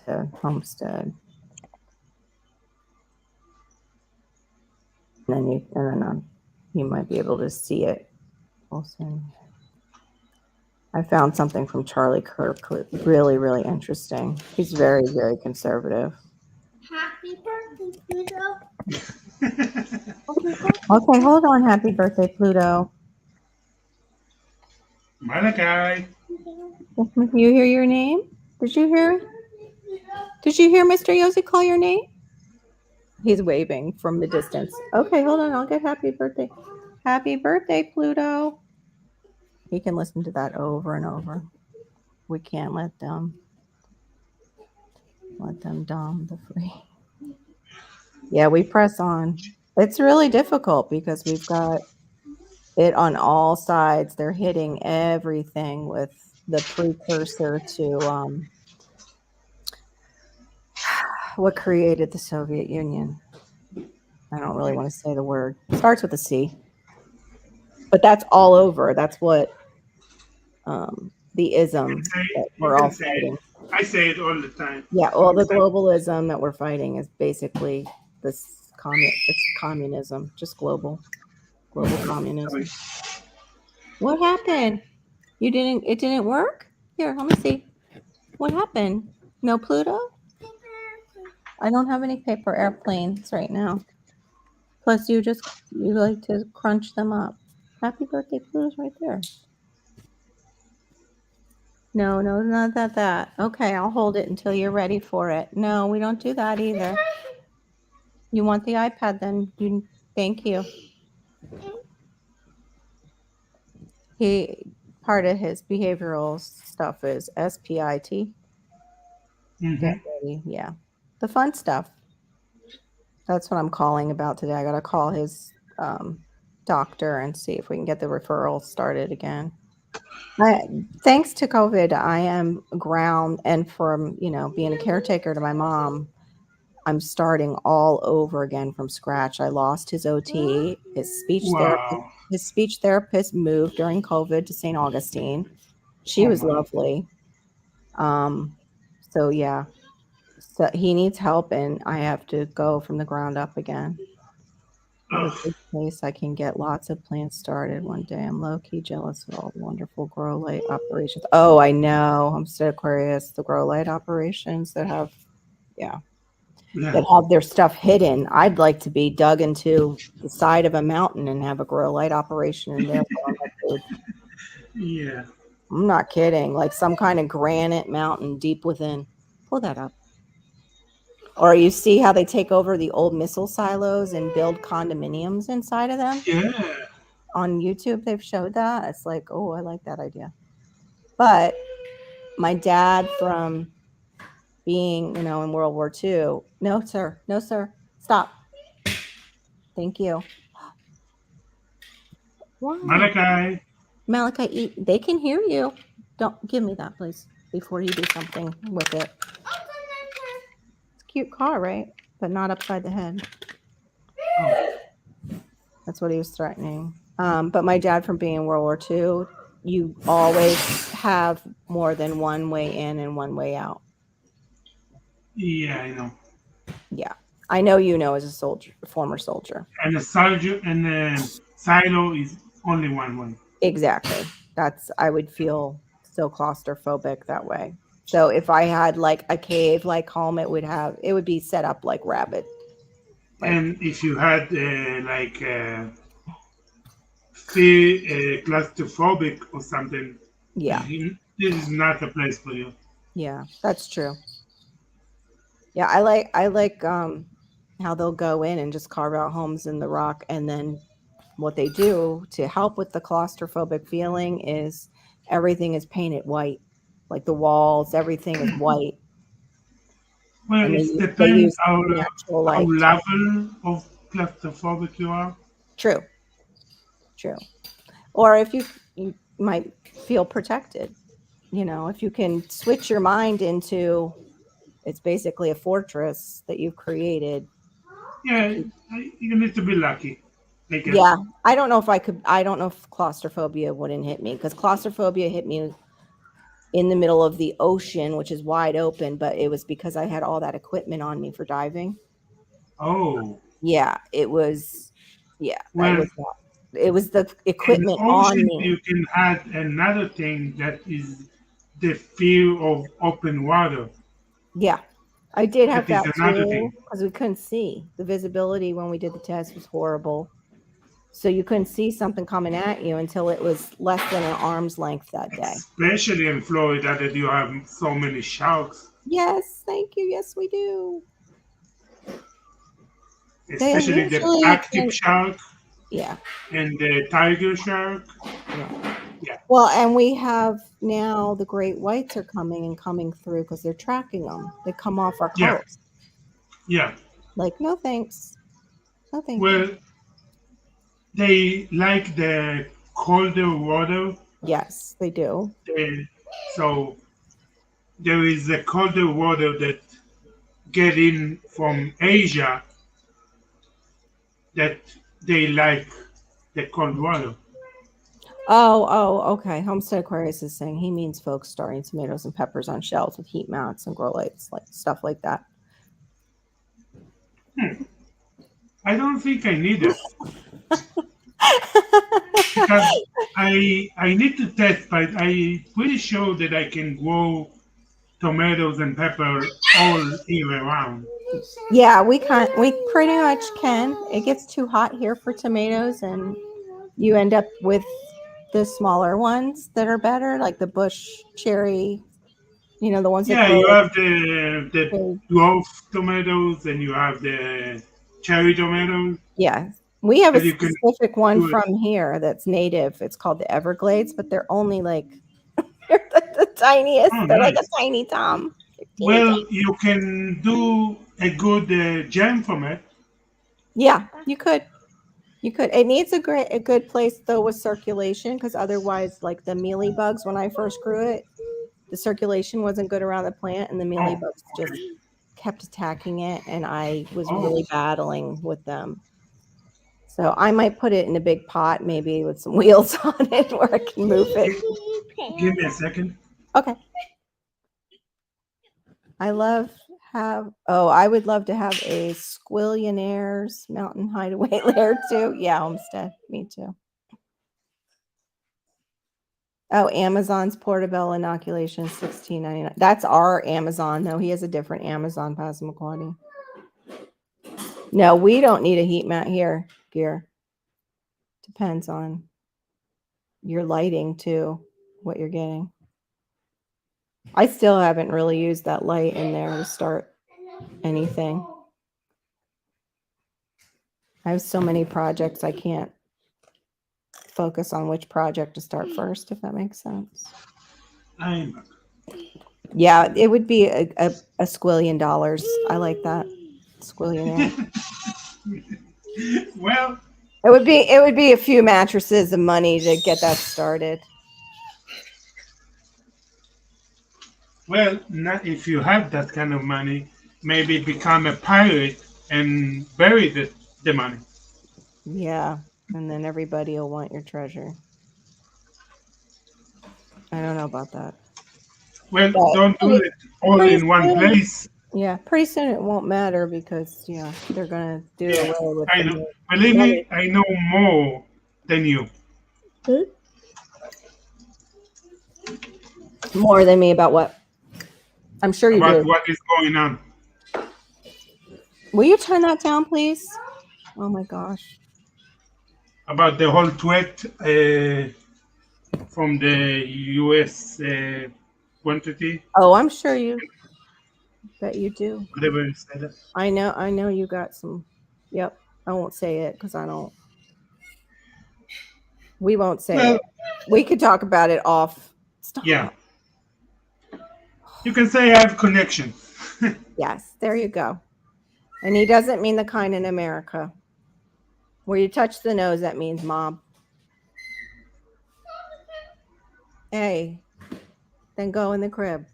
to Homestead. And then you might be able to see it. Also, I found something from Charlie Kirk, really, really interesting. He's very, very conservative. Happy birthday, Pluto. Okay, hold on. Happy birthday, Pluto. Malachi. You hear your name? Did you hear? Did you hear Mr. Yossi call your name? He's waving from the distance. Okay, hold on. I'll get happy birthday. Happy birthday, Pluto. He can listen to that over and over. We can't let them dom the free. Yeah, we press on. It's really difficult because we've got it on all sides. They're hitting everything with the precursor to what created the Soviet Union. I don't really want to say the word. It starts with a C, but that's all over. That's what the ism that You we're can all say it. fighting. I say it all the time. Yeah, well, the globalism that we're fighting is basically it's communism, just global Sorry. communism. What happened? It didn't work? Here, let me see. What happened? No Pluto? I don't have any paper airplanes right now. Plus, you like to crunch them up. Happy birthday, Pluto's right there. No, no, not that. Okay, I'll hold it until you're ready for it. No, we don't do that either. You want the iPad then? Thank you. He Part of his behavioral stuff is SPIT. Get Hmm. ready. Yeah. The fun stuff. That's what I'm calling about today. I got to call his doctor and see if we can get the referral started again. I, thanks to COVID, I am ground, and from being a caretaker to my mom, I'm starting all over again from scratch. I lost his OT, his speech therapist. Wow. His speech therapist moved during COVID to St. Augustine. She Oh was my. lovely. Um, so yeah, so he needs help, and I have to go from the ground up again. What a Ugh. good place I can get lots of plants started one day. I'm low key jealous of all the wonderful grow light operations. Oh, I know. I'm so curious. The grow light operations that have, yeah, Yeah. that have their stuff hidden. I'd like to be dug into the side of a mountain and have a grow light operation in there growing my food. Yeah. I'm not kidding. Like some kind of granite mountain deep within. Pull that up. Or you see how they take over the old missile silos and build condominiums inside of them? Yeah. On YouTube, they've showed that. It's like, oh, I like that idea. But my dad, from being, in World War II, no, sir, no, sir, stop. Thank you. Why? Malachi. Malachi, eat. They can hear you. Don't give me that, please, before you do something with it. It's a cute car, right? But not upside the head. Oh. That's what he was threatening. But my dad, from being in World War II, you always have more than one way in and one way out. Yeah, I know. Yeah. I know as a soldier, a former soldier. And a soldier and a silo is only one way. Exactly. I would feel so claustrophobic that way. So if I had like a cave like home, it would be set up like rabbit. Like, And if you had like feel claustrophobic or something, yeah. this is not a place for you. Yeah, that's true. Yeah, I like how they'll go in and just carve out homes in the rock, and then what they do to help with the claustrophobic feeling is everything is painted white. Like the walls, everything is white, Well, and it they depends use natural how light. level of claustrophobic you are. True, true. Or if you might feel protected, if you can switch your mind into it's basically a fortress that you've created. Yeah, you need to be lucky, I guess. Yeah, I don't know if I could. I don't know if claustrophobia wouldn't hit me, because claustrophobia hit me in the middle of the ocean, which is wide open, but it was because I had all that equipment on me for diving. Oh, Yeah, it was. Yeah, that well, was not. It was the in equipment on ocean me. you can add another thing that is the fear of open water. Yeah, I did have That is that another too, thing. because we couldn't see. The visibility when we did the test was horrible. So you couldn't see something coming at you until it was less than an arm's length that day. Especially in Florida that you have so many sharks, Yes, thank you. Yes, we do. They especially the usually Arctic can, shark yeah, and the tiger shark. yeah. Yeah, Well, and we have now the great whites are coming through because they're tracking them. They come off our yeah, coast. yeah. Like, no thanks. No, thank you. Well, they like the colder water. Yes, they do. They, so there is the colder water that get in from Asia that they like the cold water. Okay. Homestead Aquarius is saying he means folks starting tomatoes and peppers on shelves with heat mats and grow lights, like stuff like that. I don't think I need that because I need to test, but I'm pretty sure that I can grow tomatoes and pepper all year round. Yeah, we pretty much can. It gets too hot here for tomatoes, and you end up with the smaller ones that are better, like the bush cherry, the ones that Yeah, grow you like have the cherry. dwarf tomatoes and you have the cherry tomatoes Yeah. We have a that you can specific one do it. from here that's native. It's called the Everglades, but they're only like they're the tiniest. Oh, They're like a nice. tiny tom. They're teeny Well, tiny. you can do. a good jam from it. Yeah, you could. You could. It needs a good place though with circulation because otherwise, like the mealy bugs, when I first grew it, the circulation wasn't good around the plant, and the mealy Oh, bugs okay. just kept attacking it, and I was Oh, really battling with them. So I might put it in a big pot, maybe with some wheels on it, where I can move it. gi- give me a second. Okay. I love have. Oh, I would love to have a Squillionaire's Mountain Hideaway lair too. Yeah, homestead. Me too. Oh, Amazon's portable inoculation, 16.99. That's our Amazon, though. He has a different Amazon, Passamaquoddy. No, we don't need a heat mat here, Gear. Depends on your lighting, too, what you're getting. I still haven't really used that light in there to start anything. I have so many projects, I can't focus on which project to start first, if that makes sense. I'm back. Yeah, it would be a squillion dollars. I like that. Squillionaire. Well, It would be a few mattresses of money to get that started. well, not if you have that kind of money, maybe become a pirate and bury the money. Yeah. And then everybody will want your treasure. I don't know about that. Well, But don't do it all pretty in one soon, place. yeah, pretty soon it won't matter because yeah, they're gonna do Yeah, away with I the know. Believe money. me, I know more than you More than me about what? I'm sure you about do. what is going on. Will you turn that down, please? Oh my gosh. About the whole threat from the U.S. quantity, Oh, I'm sure you that you do. whatever you said. I know you got some. Yep. I won't say it because I don't. We won't say Well, it. We could talk about it off. yeah, Stop. you can say I have connection. Yes, there you go. And he doesn't mean the kind in America. Where you touch the nose, that means mom. Hey, then go in the crib.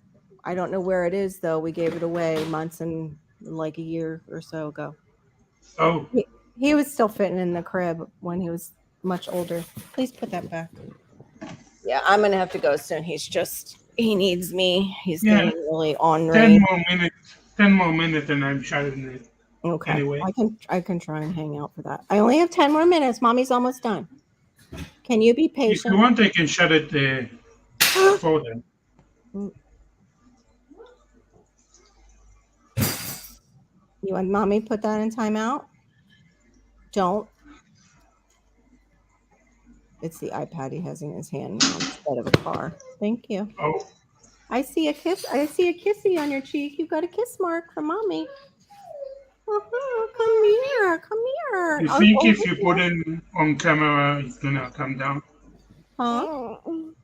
I don't know where it is though. We gave it away months and like a year or so ago. Oh, He was still fitting in the crib when he was much older. Please put that back. Yeah, I'm gonna have to go soon. He needs me. He's yeah, getting really ornery. 10 more minutes. 10 more minutes, and I'm shutting it Okay. anyway. I can try and hang out for that. I only have 10 more minutes. Mommy's almost done. Can you be If you patient? want, I can shut it for them. You want mommy put that in timeout? Don't. It's the iPad he has in his hand now instead of a car. Thank you. Oh, I see a kiss. I see a kissy on your cheek. You got a kiss mark from mommy. Come here. Come here. you think if you put it on camera, it's gonna come down? Huh? You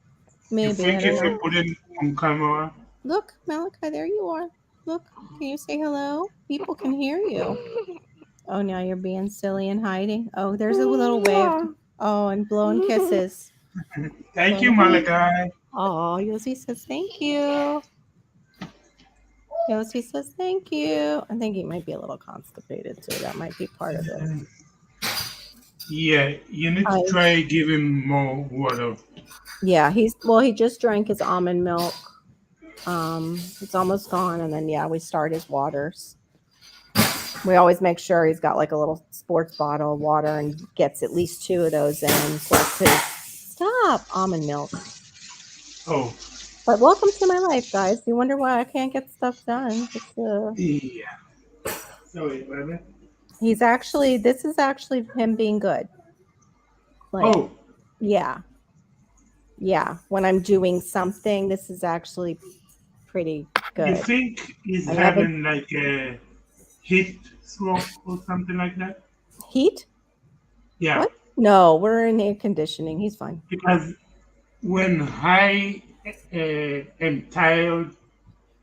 Maybe. I think don't if you know. put it on camera, Look, Malachi, there you are. Look, can you say hello? People can hear you. Oh, now you're being silly and hiding. Oh, there's a little wave. Oh, and blowing kisses. thank you, Malachi. Oh, Yossi says thank you. Yossi says thank you. I think he might be a little constipated too. That might be part of it. Yeah, you need to I, try giving more water. yeah, he just drank his almond milk. It's almost gone, and then yeah, we start his waters. We always make sure he's got like a little sports bottle of water and gets at least 2 of those in. Plus his stop almond milk. Oh, But welcome to my life, guys. You wonder why I can't get stuff done? yeah. Sorry, brother. This is actually him being good. Like, Oh, yeah, yeah. When I'm doing something, this is actually pretty you good. think he's I never having like a heat stroke or something like that? heat. Yeah, What? No, we're in air conditioning. He's fine. because when I am tired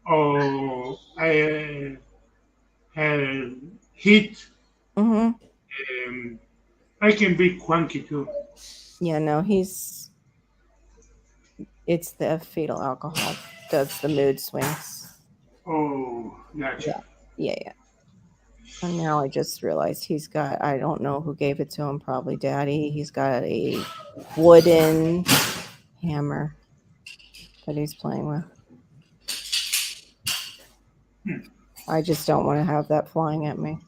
or I heat, Mm-hmm. um, I can be cranky too. Yeah, no, it's the fetal alcohol does the mood swings. Oh, gotcha. Yeah. Yeah, yeah. And now I just realized I don't know who gave it to him, probably daddy. He's got a wooden hammer that he's playing with. I just don't want to have that flying at me.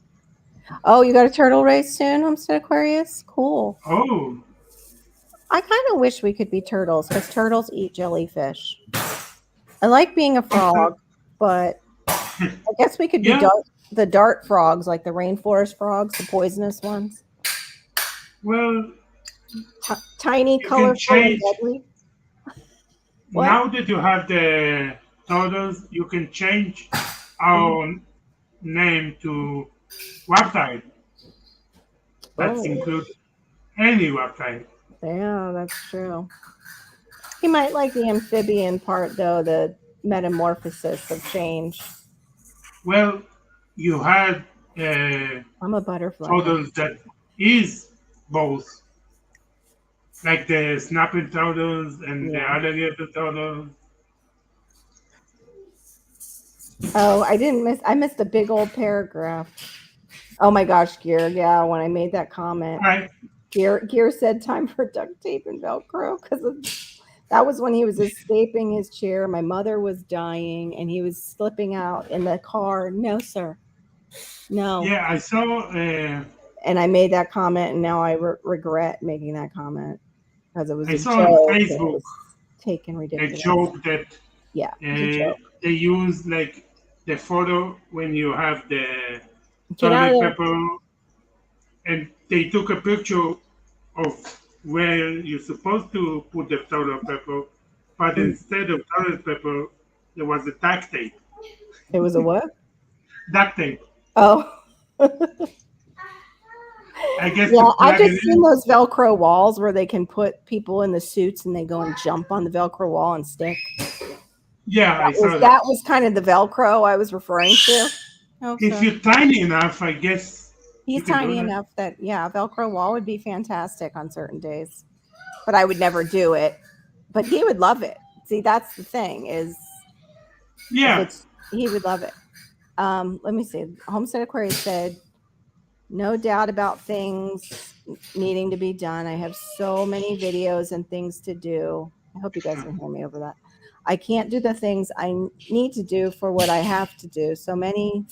Oh, you got a turtle race soon, Homestead Aquarius? Cool. Oh, I kind of wish we could be turtles because turtles eat jellyfish. I like being a okay. frog, but I guess we could be Yeah, the dart frogs, like the rainforest frogs, the poisonous ones. well, Tiny, you can colorful, and change. deadly. What? Now that you have the totals, you can change Mhm. our name to website. That's Oh, include any website. yeah, that's true. He might like the amphibian part, though, the metamorphosis of change. Well, you had uh, I'm a butterfly guy. totals that is both, like the snapping totals and the Yeah. alligator totals. Oh, I missed a big old paragraph. Oh my gosh, Gear. Yeah, when I made that comment, Right? Gear said time for duct tape and Velcro because that was when he was escaping his chair. My mother was dying and he was slipping out in the car. No, sir. No. Yeah, I saw. And I made that comment, and now I regret making that comment because it was I a saw on joke and it Facebook was taken a ridiculous. joke that Yeah, it was a joke. they use like the photo when you have the Get out of toilet there. paper, and they took a picture of where you're supposed to put the toilet paper, but Mm. instead of toilet paper, there was a duct tape. It was a what? Duct tape. Oh. I guess Yeah, to I plug it just seen in. those Velcro walls where they can put people in the suits and they go and jump on the Velcro wall and stick. Yeah, I saw that. That was kind of the Velcro I was referring to. Oh, If sir. you're tiny enough, I guess you He's can do tiny that. enough that yeah, Velcro wall would be fantastic on certain days. But I would never do it. But he would love it. See, that's the thing is if Yeah. it's he would love it. Let me see. Homestead Aquarius said, no doubt about things needing to be done. I have so many videos and things to do. I hope you guys can hear me over that. I can't do the things I need to do for what I have to do. So many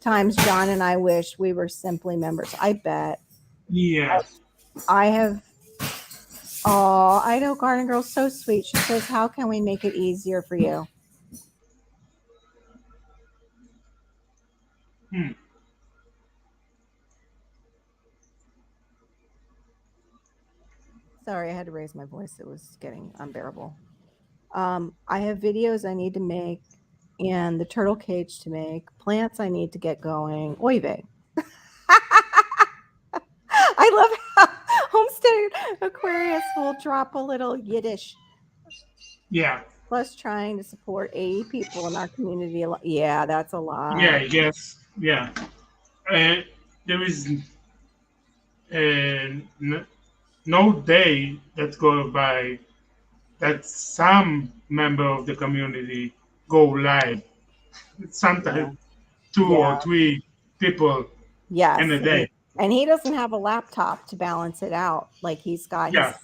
times, John and I wish we were simply members. I bet. Yes. I have. Oh, I know Garden Girl's so sweet. She says, how can we make it easier for you? Hmm. Sorry, I had to raise my voice. It was getting unbearable. I have videos I need to make and the turtle cage to make, plants I need to get going. Oy vey. I love how Homestead Aquarius will drop a little Yiddish. Yeah. Plus, trying to support 80 people in our community. Yeah, that's a Yeah, lot. I guess. Yeah. Uh, there is no day that goes by that some member of the community go live. Yeah. Sometimes two Yeah. or three people in Yes. a day. And he doesn't have a laptop to balance it out. Like he's got his Yeah.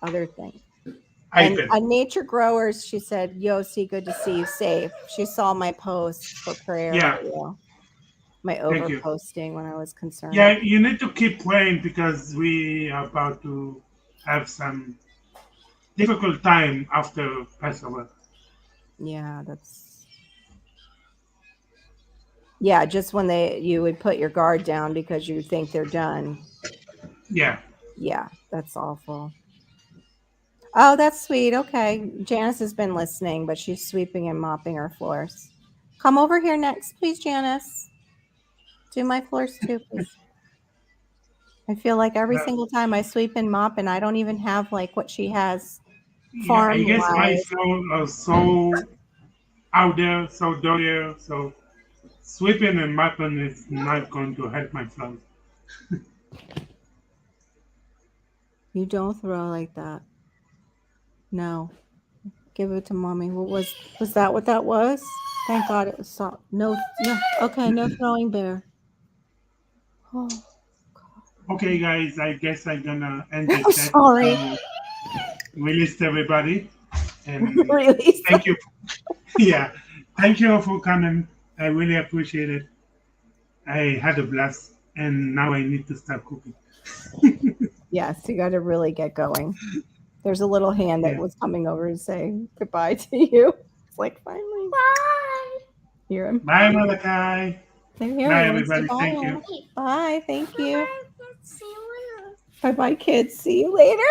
other thing. And iPad. on Nature Growers, she said, Yossi, good to see you safe. She saw my post for prayer for Yeah. you, my Thank you. overposting when I was concerned. Yeah, you need to keep praying because we are about to have some difficult time after Passover. Yeah, yeah, just when you would put your guard down because you think they're done. Yeah. Yeah, that's awful. Oh, that's sweet. Okay. Janice has been listening, but she's sweeping and mopping her floors. Come over here next, please, Janice. Do my floors too, please. I feel like every Uh, single time I sweep and mop, and I don't even have like what she has yeah, I farm guess my wise. flows are so out there, so down there, so Sweeping and mopping is not going to help my flow. You don't throw like that. No. Give it to mommy. Was that what that was? Thank God it was soft. No, no. Okay, no throwing bear. Oh, Okay, guys, I guess I'm gonna end the I'm chat sorry. to release everybody. And Release. thank you. Yeah, thank you all for coming. I really appreciate it. I had a blast, and now I need to start cooking. Yes, you got to really get going. There's a little hand that Yeah. was coming over and saying goodbye to you. It's like finally. Bye. Hear him. Bye, Malachi. They're here. Bye, You want to say everybody. bye? Thank you. Bye. Thank you. Bye. See you later. Bye bye, kids. See you later.